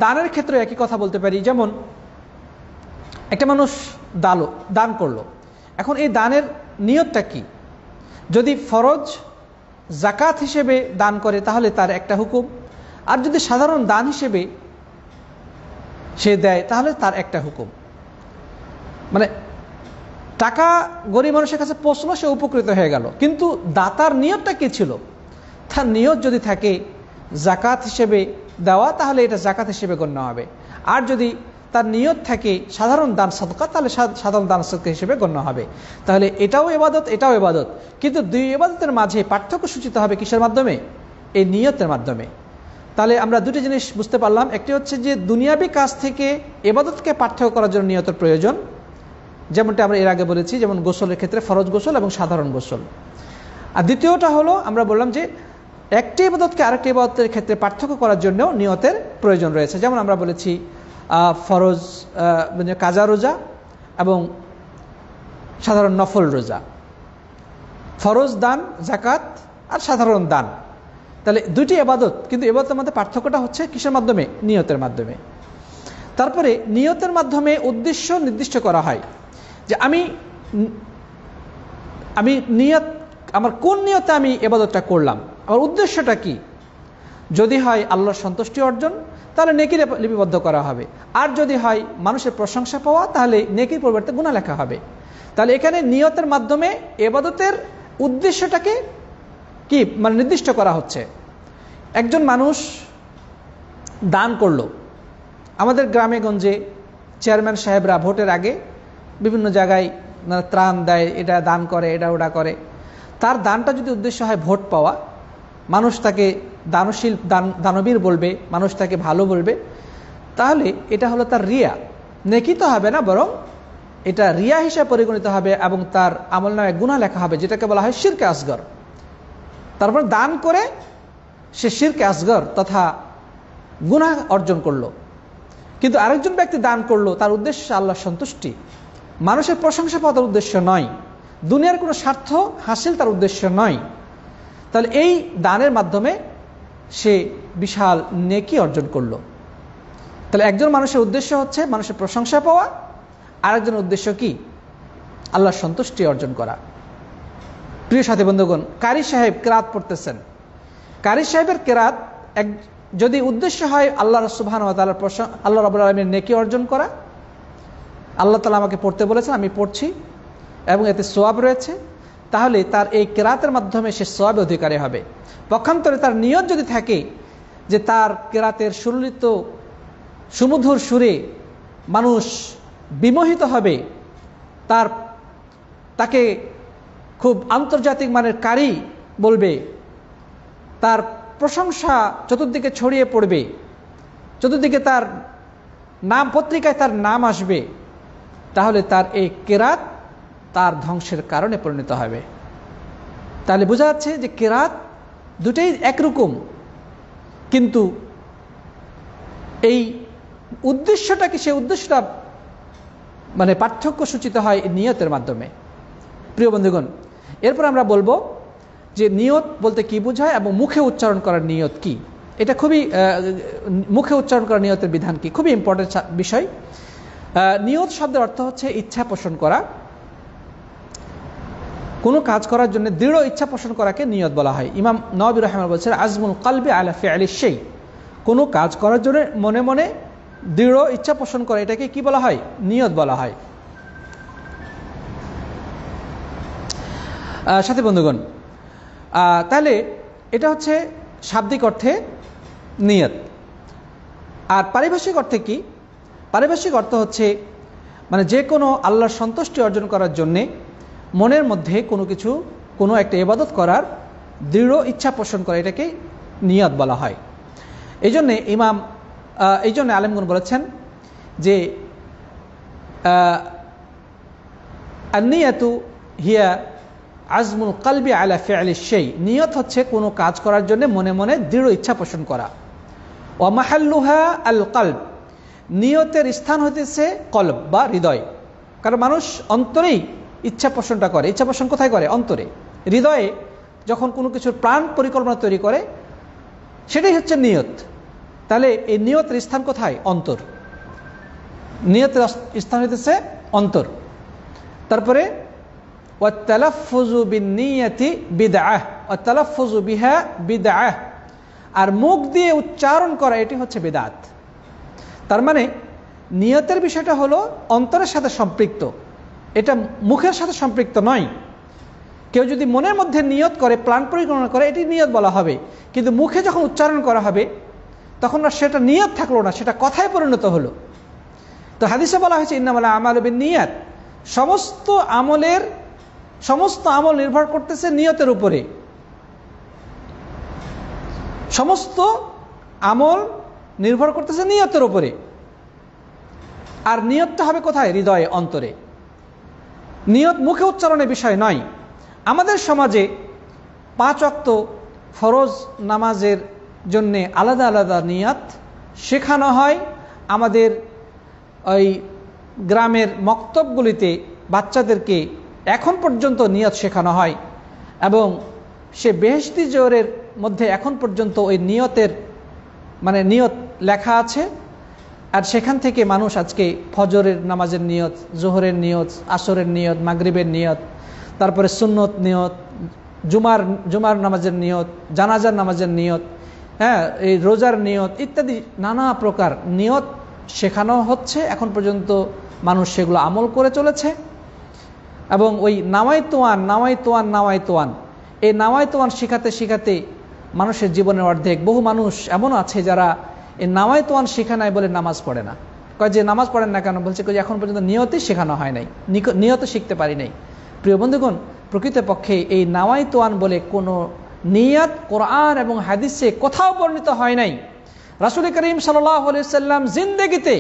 দানের ক্ষেত্রে একই কথা বলতে পারি। যেমন একটা মানুষ দান করলো, এখন এই দানের নিয়তটা কি? যদি ফরজ জাকাত হিসেবে দান করে তাহলে তার একটা হুকুম, আর যদি সাধারণ দান হিসেবে সে দেয় তাহলে তার একটা হুকুম, মানে টাকা গরিব মানুষের কাছে পৌঁছলো, সে উপকৃত হয়ে গেল। কিন্তু দাতার নিয়তটা কি ছিল? তার নিয়ত যদি থাকে জাকাত হিসেবে দেওয়া, তাহলে এটা জাকাত হিসেবে গণ্য হবে। আর যদি তার নিয়ত থাকে সাধারণ দান সদকা, তাহলে সাধারণ দান সদকা হিসেবে গণ্য হবে। তাহলে এটাও ইবাদত, এটাও ইবাদত, কিন্তু দুই ইবাদতের মাঝে পার্থক্য সূচিত হবে কিসের মাধ্যমে? এই নিয়তের মাধ্যমে। তাহলে আমরা দুটি জিনিস বুঝতে পারলাম। একটি হচ্ছে যে দুনিয়াবী কাজ থেকে ইবাদতকে পার্থক্য করার জন্য নিয়তের প্রয়োজন, যেমনটা আমরা এর আগে বলেছি, যেমন গোসলের ক্ষেত্রে ফরজ গোসল এবং সাধারণ গোসল। আর দ্বিতীয়টা হলো আমরা বললাম যে একটি ইবাদতকে আরেকটি ইবাদতের ক্ষেত্রে পার্থক্য করার জন্য নিয়তের প্রয়োজন রয়েছে। যেমন আমরা বলেছি ফরজ কাজা রোজা এবং সাধারণ নফল রোজা, ফরজ দান জাকাত আর সাধারণ দান। তাহলে দুইটি ইবাদত, কিন্তু ইবাদতের মধ্যে পার্থক্যটা হচ্ছে কিসের মাধ্যমে? নিয়তের মাধ্যমে। তারপরে নিয়তের মাধ্যমে উদ্দেশ্য নির্দিষ্ট করা হয় যে আমি নিয়ত, আমার কোন নিয়তে আমি ইবাদতটা করলাম, আমার উদ্দেশ্যটা কি। যদি হয় আল্লাহর সন্তুষ্টি অর্জন, তাহলে নেকি লিপিবদ্ধ করা হবে। আর যদি হয় মানুষের প্রশংসা পাওয়া, তাহলে নেকির পরিবর্তে গুনাহ লেখা হবে। তাহলে এখানে নিয়তের মাধ্যমে ইবাদতের উদ্দেশ্যটাকে কি মানে নির্দিষ্ট করা হচ্ছে। একজন মানুষ দান করলো, আমাদের গ্রামে গঞ্জে চেয়ারম্যান সাহেবরা ভোটের আগে বিভিন্ন জায়গায় ত্রাণ দেয়, এটা দান করে, এটা ওটা করে। তার দানটা যদি উদ্দেশ্য হয় ভোট পাওয়া, মানুষ তাকে দানশীল দানবীর বলবে, মানুষ তাকে ভালো বলবে, তাহলে এটা হলো তার রিয়া। নেকি তো হবে না, বরং এটা রিয়া হিসেবে পরিগণিত হবে এবং তার আমলনামে গুনাহ লেখা হবে, যেটাকে বলা হয় শিরকে আসগর। তারপর দান করে সে শিরকে আসগর তথা গুনাহ অর্জন করলো। কিন্তু আরেকজন ব্যক্তি দান করলো, তার উদ্দেশ্য আল্লাহর সন্তুষ্টি, মানুষের প্রশংসা পাওয়া তার উদ্দেশ্য নয়, দুনিয়ার কোনো স্বার্থ হাসিল তার উদ্দেশ্য নয়। তাহলে এই দানের মাধ্যমে সে বিশাল নেকি অর্জন করলো। তাহলে একজন মানুষের উদ্দেশ্য হচ্ছে মানুষের প্রশংসা পাওয়া, আরেকজনের উদ্দেশ্য কি? আল্লাহর সন্তুষ্টি অর্জন করা। প্রিয় সাথী বন্ধুগণ, কারি সাহেব কেরাত পড়তেছেন, কারি সাহেবের কেরাত যদি উদ্দেশ্য হয় আল্লাহ সুবহানাহু ওয়া তাআলার আল্লাহ রাব্বুল আলামিনের নেকি অর্জন করা, আল্লাহ তাআলা আমাকে পড়তে বলেছেন, আমি পড়ছি এবং এতে সওয়াব রয়েছে, তাহলে তার এই কেরাতের মাধ্যমে সে সওয়াবের অধিকারী হবে। পক্ষান্তরে তার নিয়ত যদি থাকে যে তার কেরাতের সুললিত সুমধুর সুরে মানুষ বিমোহিত হবে, তাকে খুব আন্তর্জাতিক মানের কারি বলবে, তার প্রশংসা চতুর্দিকে ছড়িয়ে পড়বে, চতুর্দিকে তার নাম, পত্রিকায় তার নাম আসবে, তাহলে তার এই কেরাত তার ধ্বংসের কারণে পরিণত হবে। তাহলে বোঝা যাচ্ছে যে কেরাত দুটেই একরকম, কিন্তু এই উদ্দেশ্যটা কি, সেই উদ্দেশ্যটা মানে পার্থক্য সূচিত হয় নিয়তের মাধ্যমে। প্রিয় বন্ধুগণ, এরপর আমরা বলবো যে নিয়ত বলতে কি বোঝায় এবং মুখে উচ্চারণ করার নিয়ত কি। এটা খুবই মুখে উচ্চারণ করার নিয়তের বিধান কি, খুবই ইম্পর্টেন্ট বিষয়। নিয়ত শব্দের অর্থ হচ্ছে ইচ্ছা পোষণ করা। কোনো কাজ করার জন্য দৃঢ় ইচ্ছা পোষণ করাকে নিয়ত বলা হয়। ইমাম নওয়াবী রাহিমাহুল্লাহ বলেছেন, আজমুল কলবি আলা ফি'লি শাই, কোনো কাজ করার জন্য মনে মনে দৃঢ় ইচ্ছা পোষণ করা, এটাকে কি বলা হয়? নিয়ত বলা হয়। সাথী বন্ধুগণ, তাহলে এটা হচ্ছে শাব্দিক অর্থে নিয়ত। আর পারিভাষিক অর্থে কি? পারিভাষিক অর্থ হচ্ছে মানে যে কোনো আল্লাহর সন্তুষ্টি অর্জন করার জন্যে মনের মধ্যে কোনো একটা ইবাদত করার দৃঢ় ইচ্ছা পোষণ করা, এটাকে নিয়ত বলা হয়। এই জন্য আলেমগণ বলেছেন যে আন-নিয়াতু হিয়া আজমুল কলবি আলা ফি'লি শাই, নিয়ত হচ্ছে কোনো কাজ করার জন্য মনে মনে দৃঢ় ইচ্ছা পোষণ করা। ওয়া মাহাল্লুহা আল কলব, নিয়তের স্থান হইতেছে কলব বা হৃদয়। কারণ মানুষ অন্তরেই ইচ্ছা পোষণটা করে। ইচ্ছা পোষণ কোথায় করে? অন্তরে। হৃদয়ে যখন কোনো কিছুর প্রাণ পরিকল্পনা তৈরি করে, সেটাই হচ্ছে নিয়ত। তাহলে এই নিয়তের স্থান কোথায়? অন্তর। নিয়তের স্থান হইতেছে অন্তর। তারপরে ওয়াত-তালাফফুযু বিন-নিয়্যাতি বিদআহ ওয়াত-তালাফফুযু বিহা বিদআহ, আর মুখ দিয়ে উচ্চারণ করা এটি হচ্ছে বিদআত। তার মানে নিয়তের বিষয়টা হলো অন্তরের সাথে সম্পৃক্ত, এটা মুখের সাথে সম্পৃক্ত নয়। কেউ যদি মনের মধ্যে নিয়ত করে, প্ল্যান পরিকল্পনা করে, এটি নিয়ত বলা হবে। কিন্তু মুখে যখন উচ্চারণ করা হবে তখন আর সেটা নিয়ত থাকলো না, সেটা কথায় পরিণত হলো। তো হাদিসে বলা হয়েছে ইন্নামাল আমালু বিন্নিয়াত, সমস্ত আমল নির্ভর করতেছে নিয়তের উপরে। সমস্ত আমল নির্ভর করতেছে নিয়তের উপরে। আর নিয়তটা হবে কোথায়? হৃদয়ে, অন্তরে। নিয়ত মুখে উচ্চারণের বিষয় নয়। আমাদের সমাজে 5 ওয়াক্ত ফরজ নামাজের জন্যে আলাদা আলাদা নিয়ত শেখানো হয়। আমাদের ওই গ্রামের মক্তবগুলিতে বাচ্চাদেরকে এখন পর্যন্ত নিয়ত শেখানো হয়, এবং সে বেহেশতি জোহরের মধ্যে এখন পর্যন্ত ওই নিয়তের নিয়ত লেখা আছে। আর সেখান থেকে মানুষ আজকে ফজরের নামাজের নিয়ত, জোহরের নিয়ত, আসরের নিয়ত, মাগরিবের নিয়ত, তারপরে সুন্নত নিয়ত, জুমার নামাজের নিয়ত, জানাজার নামাজের নিয়ত, এই রোজার নিয়ত ইত্যাদি নানা প্রকার নিয়ত শেখানো হচ্ছে। এখন পর্যন্ত মানুষ সেগুলো আমল করে চলেছে। এবং ওই নাওয়াইতোয়ান এই নাওয়াইতোয়ান শিখাতে শিখাতে মানুষের জীবনের অর্ধেক, বহু মানুষ এমন আছে যারা এই নাওয়াইতোয়ান শেখা নাই বলে নামাজ পড়ে না। কয় যে নামাজ পড়েন না কেন? বলছে এখন পর্যন্ত নিয়তই শেখানো হয় নাই, নিয়ত শিখতে পারি নাই। প্রিয় বন্ধুগণ, প্রকৃতপক্ষে এই নাওয়াইতোয়ান বলে কোনো নিয়ত কোরআন এবং হাদিসে কোথাও বর্ণিত হয় নাই। রাসূল করিম সাল্লাল্লাহু আলাইহি সাল্লাম জিন্দেগিতে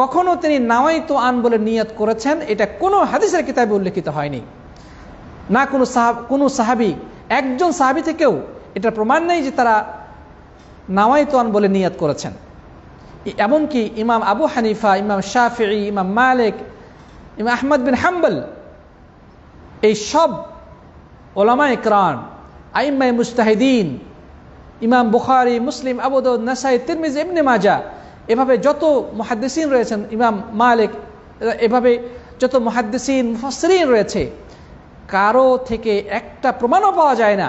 কখনো তিনি নাওয়াইতোয়ান বলে নিয়ত করেছেন এটা কোনো হাদিসের কিতাবে উল্লেখিত হয়নি। না কোনো সাহাবী, একজন সাহাবী থেকেও এটা প্রমাণ নেই যে তারা নাওয়াইতোয়ান বলে নিয়ত করেছেন। এমনকি ইমাম আবু হানিফা, ইমাম শাফিঈ, ইমাম মালিক, ইমাম আহমদ বিন হাম্বল, এই সব উলামায়ে কেরাম, আইম্মায়ে মুজতাহিদিন, ইমাম বুখারী, মুসলিম, আবু দাউদ, নাসাই, তিরমিজি, ইবনে মাজাহ, এভাবে যত মুহাদ্দিসিন রয়েছেন, ইমাম মালিক, এভাবে যত মুহাদ্দিসিন মুফাসসিরিন রয়েছে, কারো থেকে একটা প্রমাণও পাওয়া যায় না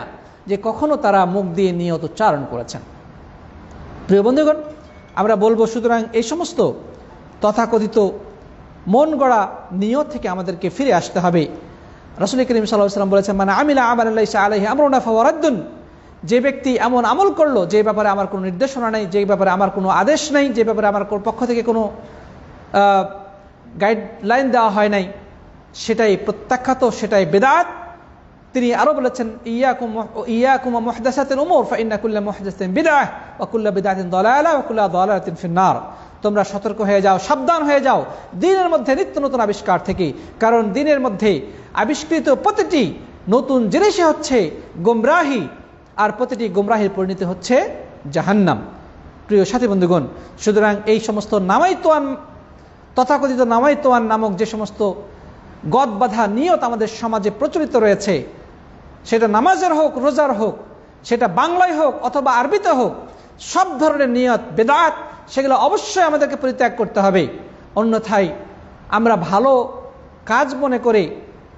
যে কখনো তারা মুখ দিয়ে নিয়ত উচ্চারণ করেছেন। প্রিয় বন্ধুগণ, আমরা বলবো সুতরাং এই সমস্ত তথাকথিত মন গড়া নিয়ত থেকে আমাদেরকে ফিরে আসতে হবে। রাসূল করিম সাল্লাল্লাহু আলাইহি ওয়াসাল্লাম বলেছেন, মান আমিলা আমালান লাইসা আলাইহি আমরুনা ফাহুয়া রাদ্দুন, যে ব্যক্তি এমন আমল করলো যে ব্যাপারে আমার কোনো নির্দেশনা নেই, যে ব্যাপারে আমার কোনো আদেশ নেই, যে ব্যাপারে আমার পক্ষ থেকে কোনো গাইডলাইন দেওয়া হয় নাই, সেটাই প্রত্যাখ্যাত, সেটাই বিদআত। তিনি আরো বলেছেন, ইয়াকুম মুহদাসাতিল উমুর ফাইন্না কুল্লা মুহদাসাতিন বিদআহ ওয়া কুল্লা বিদআতিন দালালা ওয়া কুল্লা দালালাতিন ফিন্নার। তোমরা সতর্ক হয়ে যাও, সাবধান হয়ে যাও দ্বীনের মধ্যে নিত্য নতুন আবিষ্কার থেকে, কারণ দ্বীনের মধ্যে আবিষ্কৃত প্রতিটি নতুন জিনিসই হচ্ছে গোমরাহি, আর প্রতিটি গোমরাহির পরিণতি হচ্ছে জাহান্নাম। প্রিয় সাথী বন্ধুগণ, সুতরাং এই সমস্ত নাওয়াইতোয়ান, তথাকথিত নাওয়াইতোয়ান নামক যে সমস্ত গদ বাঁধা নিয়ত আমাদের সমাজে প্রচলিত রয়েছে, সেটা নামাজের হোক, রোজার হোক, সেটা বাংলায় হোক অথবা আরবিতে হোক, সব ধরনের নিয়ত বিদআত, সেগুলো অবশ্যই আমাদেরকে পরিত্যাগ করতে হবে। অন্যথায় আমরা ভালো কাজ মনে করে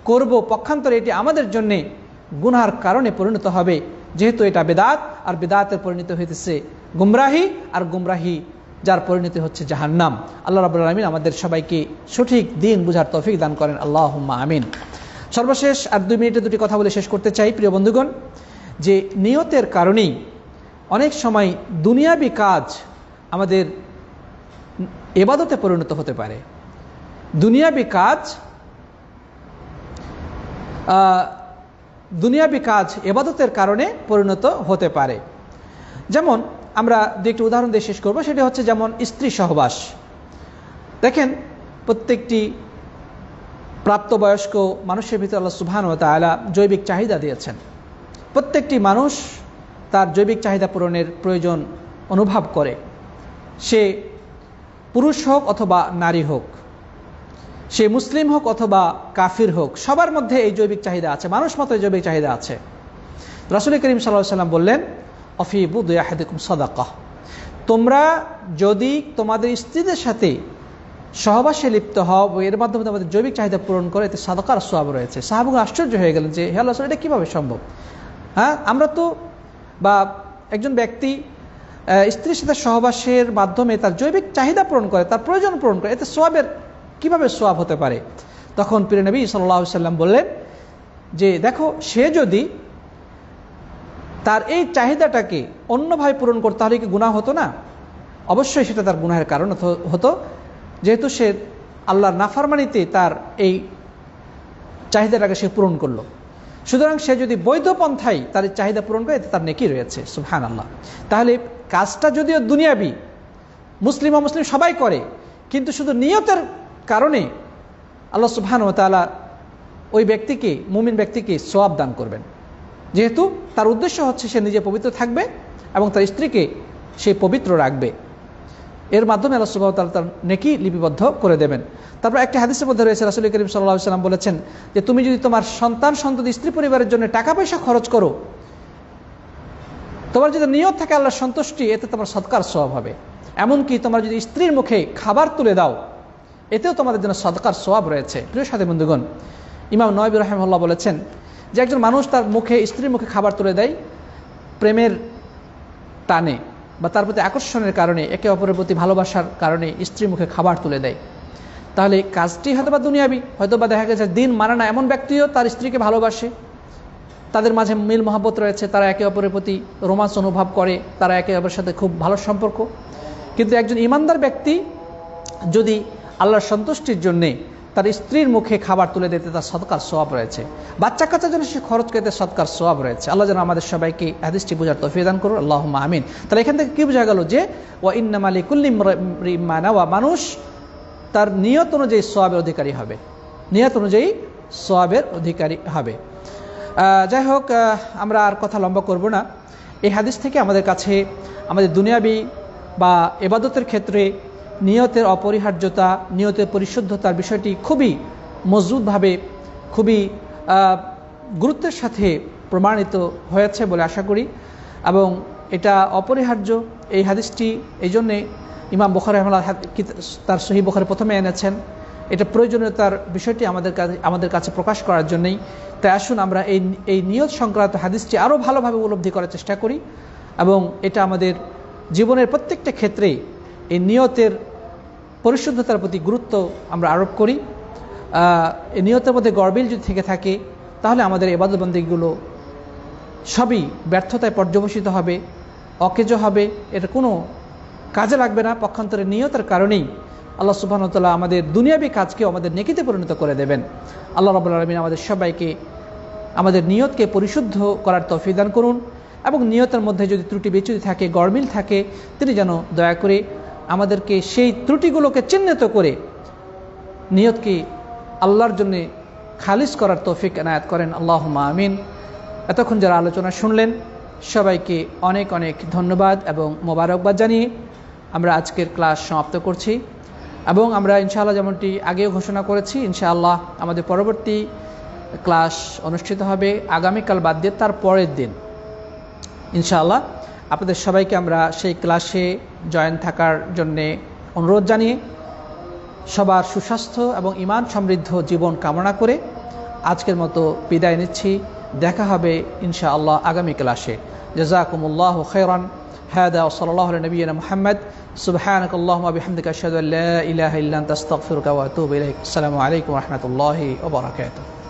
করব, পক্ষান্তরে এটি আমাদের জন্য গুনার কারণে পরিণত হবে, যেহেতু এটা বিদআত, আর বিদআতের পরিণতি হইতেছে গুমরাহি, আর গুমরাহি যার পরিণতি হচ্ছে জাহান্নাম। আল্লাহ রাব্বুল আলামিন আমাদের সবাইকে সঠিক দ্বীন বুঝার তৌফিক দান করেন, আল্লাহুম্মা আমিন। সর্বশেষ আর 2 মিনিটে 2টি কথা বলে শেষ করতে চাই। প্রিয় বন্ধুগণ, যে নিয়তের কারণেই অনেক সময় দুনিয়াবি কাজ আমাদের ইবাদতে পরিণত হতে পারে। দুনিয়াবি কাজ ইবাদতের কারণে পরিণত হতে পারে। যেমন আমরা একটি উদাহরণ দিয়ে শেষ করবো, সেটা হচ্ছে যেমন স্ত্রী সহবাস। দেখেন, প্রত্যেকটি প্রাপ্তবয়স্ক মানুষের ভিতরে আল্লাহ সুবহানাহু ওয়া তাআলা জৈবিক চাহিদা দিয়েছেন। প্রত্যেকটি মানুষ তার জৈবিক চাহিদা পূরণের প্রয়োজন অনুভব করে, সে পুরুষ হোক অথবা নারী হোক, সে মুসলিম হোক অথবা কাফির হোক, সবার মধ্যে এই জৈবিক চাহিদা আছে, মানুষ মতো এই জৈবিক চাহিদা আছে। রাসূল করিম সাল্লাল্লাহু আলাইহি ওয়াসাল্লাম বললেন, অফি বুদি আহাদিকুম সাদাকাহ, তোমরা যদি তোমাদের স্ত্রীদের সাথে সহবাসে লিপ্ত হও, এর মাধ্যমে তোমাদের জৈবিক চাহিদা পূরণ করে, এতে সাদাকার সওয়াব রয়েছে। সাহাবাগণ আশ্চর্য হয়ে গেলেন যে হে আল্লাহ রাসূল, এটা কিভাবে সম্ভব? আমরা তো বা একজন ব্যক্তি স্ত্রীর সাথে সহবাসের মাধ্যমে তার জৈবিক চাহিদা পূরণ করে, তার প্রয়োজন পূরণ করে, এতে সোয়াবের কিভাবে সোয়াব হতে পারে? তখন প্রিয় নবী সাল্লাল্লাহু আলাইহি ওয়াসাল্লাম বললেন যে দেখো, সে যদি তার এই চাহিদাটাকে অন্যভাবে পূরণ করতে, তাহলে কি গুনাহ হতো না? অবশ্যই সেটা তার গুনাহের কারণ হতো, যেহেতু সে আল্লাহর নাফরমানিতে তার এই চাহিদাটাকে সে পূরণ করলো। সুতরাং সে যদি বৈধ পন্থায় তার চাহিদা পূরণ করে, এতে তার নেকি রয়েছে। সুবহানাল্লাহ। তাহলে কাজটা যদিও দুনিয়াবি, মুসলিম অমুসলিম সবাই করে, কিন্তু শুধু নিয়তের কারণে আল্লাহ সুবহানাহু ওয়া তাআলা ওই ব্যক্তিকে, মুমিন ব্যক্তিকে সওয়াব দান করবেন, যেহেতু তার উদ্দেশ্য হচ্ছে সে নিজে পবিত্র থাকবে এবং তার স্ত্রীকে সে পবিত্র রাখবে। এর মাধ্যমে আল্লাহ সুবহানাহু ওয়া তাআলা তার নেকি লিপিবদ্ধ করে দেবেন। তারপর একটি হাদিসের মধ্যে রয়েছে, রাসূল করিম সাল্লাল্লাহু আলাইহি ওয়াসাল্লাম বলেছেন যে তুমি যদি তোমার সন্তান সন্ততি স্ত্রী পরিবারের জন্য টাকা পয়সা খরচ করো, তোমার যদি নিয়ত থাকে আল্লাহর সন্তুষ্টি, এতে তোমার সদকার সওয়াব হবে। এমনকি তোমার যদি স্ত্রীর মুখে খাবার তুলে দাও, এতেও তোমাদের জন্য সদকার সওয়াব রয়েছে। প্রিয় সাথী বন্ধুগণ, ইমাম নওয়াবী রাহিমাহুল্লাহ বলেছেন যে একজন মানুষ তার মুখে, স্ত্রীর মুখে খাবার তুলে দেয় প্রেমের টানে বা তার প্রতি আকর্ষণের কারণে, একে অপরের প্রতি ভালোবাসার কারণে স্ত্রীর মুখে খাবার তুলে দেয়, তাহলে কাজটি হয়তো বা দুনিয়াবি, হয়তো বা দেখা গেছে দিন মানে না এমন ব্যক্তিও তার স্ত্রীকে ভালোবাসে, তাদের মাঝে মিল মহব্বত রয়েছে, তারা একে অপরের প্রতি রোমাঞ্চ অনুভব করে, তারা একে অপরের সাথে খুব ভালো সম্পর্ক। কিন্তু একজন ইমানদার ব্যক্তি যদি আল্লাহর সন্তুষ্টির জন্যে তার স্ত্রীর মুখে খাবার তুলে দিতে, তার সদকার সওয়াব রয়েছে। বাচ্চা কাচ্চার জন্য সে খরচ করতে সদকার সওয়াব রয়েছে। আল্লাহ যেন আমাদের সবাইকে হাদিসটি বোঝার তৌফিক দান করুন, আল্লাহুম্মা আমিন। তাহলে এখান থেকে কি বোঝা গেল যে ওয়া ইন্নামা লিকুল্লি ইমরিইন মা নাওয়া, মানুষ তার নিয়ত অনুযায়ী সওয়াবের অধিকারী হবে, নিয়ত অনুযায়ী সওয়াবের অধিকারী হবে। যাই হোক, আমরা আর কথা লম্বা করব না। এই হাদিস থেকে আমাদের কাছে আমাদের দুনিয়াবি বা ইবাদতের ক্ষেত্রে নিয়তের অপরিহার্যতা, নিয়তের পরিশুদ্ধতার বিষয়টি খুবই মজবুতভাবে, খুবই গুরুত্বের সাথে প্রমাণিত হয়েছে বলে আশা করি, এবং এটা অপরিহার্য। এই হাদিসটি এই জন্যে ইমাম বুখারী রাহিমাহুল্লাহ তার সহিহ বুখারী প্রথমে এনেছেন, এটা প্রয়োজনীয়তার বিষয়টি আমাদের কাছে প্রকাশ করার জন্যই। তাই আসুন আমরা এই নিয়ত সংক্রান্ত হাদিসটি আরও ভালোভাবে উপলব্ধি করার চেষ্টা করি, এবং এটা আমাদের জীবনের প্রত্যেকটা ক্ষেত্রে এই নিয়তের পরিশুদ্ধতার প্রতি গুরুত্ব আমরা আরোপ করি। এই নিয়তের মধ্যে গড়বিল যদি থেকে থাকে, তাহলে আমাদের ইবাদত বন্দেগীগুলো সবই ব্যর্থতায় পর্যবসিত হবে, অকেজো হবে, এটা কোনো কাজে লাগবে না। পক্ষান্তরে নিয়তের কারণেই আল্লাহ সুবহানাহু ওয়া তাআলা আমাদের দুনিয়াবী কাজকেও আমাদের নেকিতে পরিণত করে দেবেন। আল্লাহ রাব্বুল আলামিন আমাদের সবাইকে আমাদের নিয়তকে পরিশুদ্ধ করার তৌফিক দান করুন, এবং নিয়তের মধ্যে যদি ত্রুটি বিচ্যুতি থাকে, গড়মিল থাকে, তিনি যেন দয়া করে আমাদেরকে সেই ত্রুটিগুলোকে চিহ্নিত করে নিয়তকে আল্লাহর জন্য খালিস করার তৌফিক এনায়েত করেন। আল্লাহুম্মা আমিন। এতক্ষণ যারা আলোচনা শুনলেন সবাইকে অনেক অনেক ধন্যবাদ এবং মোবারকবাদ জানিয়ে আমরা আজকের ক্লাস সমাপ্ত করছি, এবং আমরা ইনশাআল্লাহ যেমনটি আগেও ঘোষণা করেছি, ইনশাআল্লাহ আমাদের পরবর্তী ক্লাস অনুষ্ঠিত হবে আগামীকাল বাদ দিয়ে তার পরের দিন ইনশাআল্লাহ। আপনাদের সবাইকে আমরা সেই ক্লাসে জয়েন থাকার জন্যে অনুরোধ জানিয়ে সবার সুস্বাস্থ্য এবং ঈমান সমৃদ্ধ জীবন কামনা করে আজকের মতো বিদায় নিচ্ছি। দেখা হবে ইনশাআল্লাহ আগামী ক্লাসে। জাযাকুমুল্লাহু খাইরান। হাদা ওয়া সাল্লাল্লাহু আলা নবিয়িনা মুহাম্মদ। সুবহানাকাল্লাহুম্মা ওয়া বিহামদিকা আশহাদু আল্লা ইলাহা ইল্লা আনতা আস্তাগফিরুকা ওয়া আতুবু ইলাইক। আসসালামু আলাইকুম ওয়া রাহমাতুল্লাহি ওয়া বারাকাতুহু।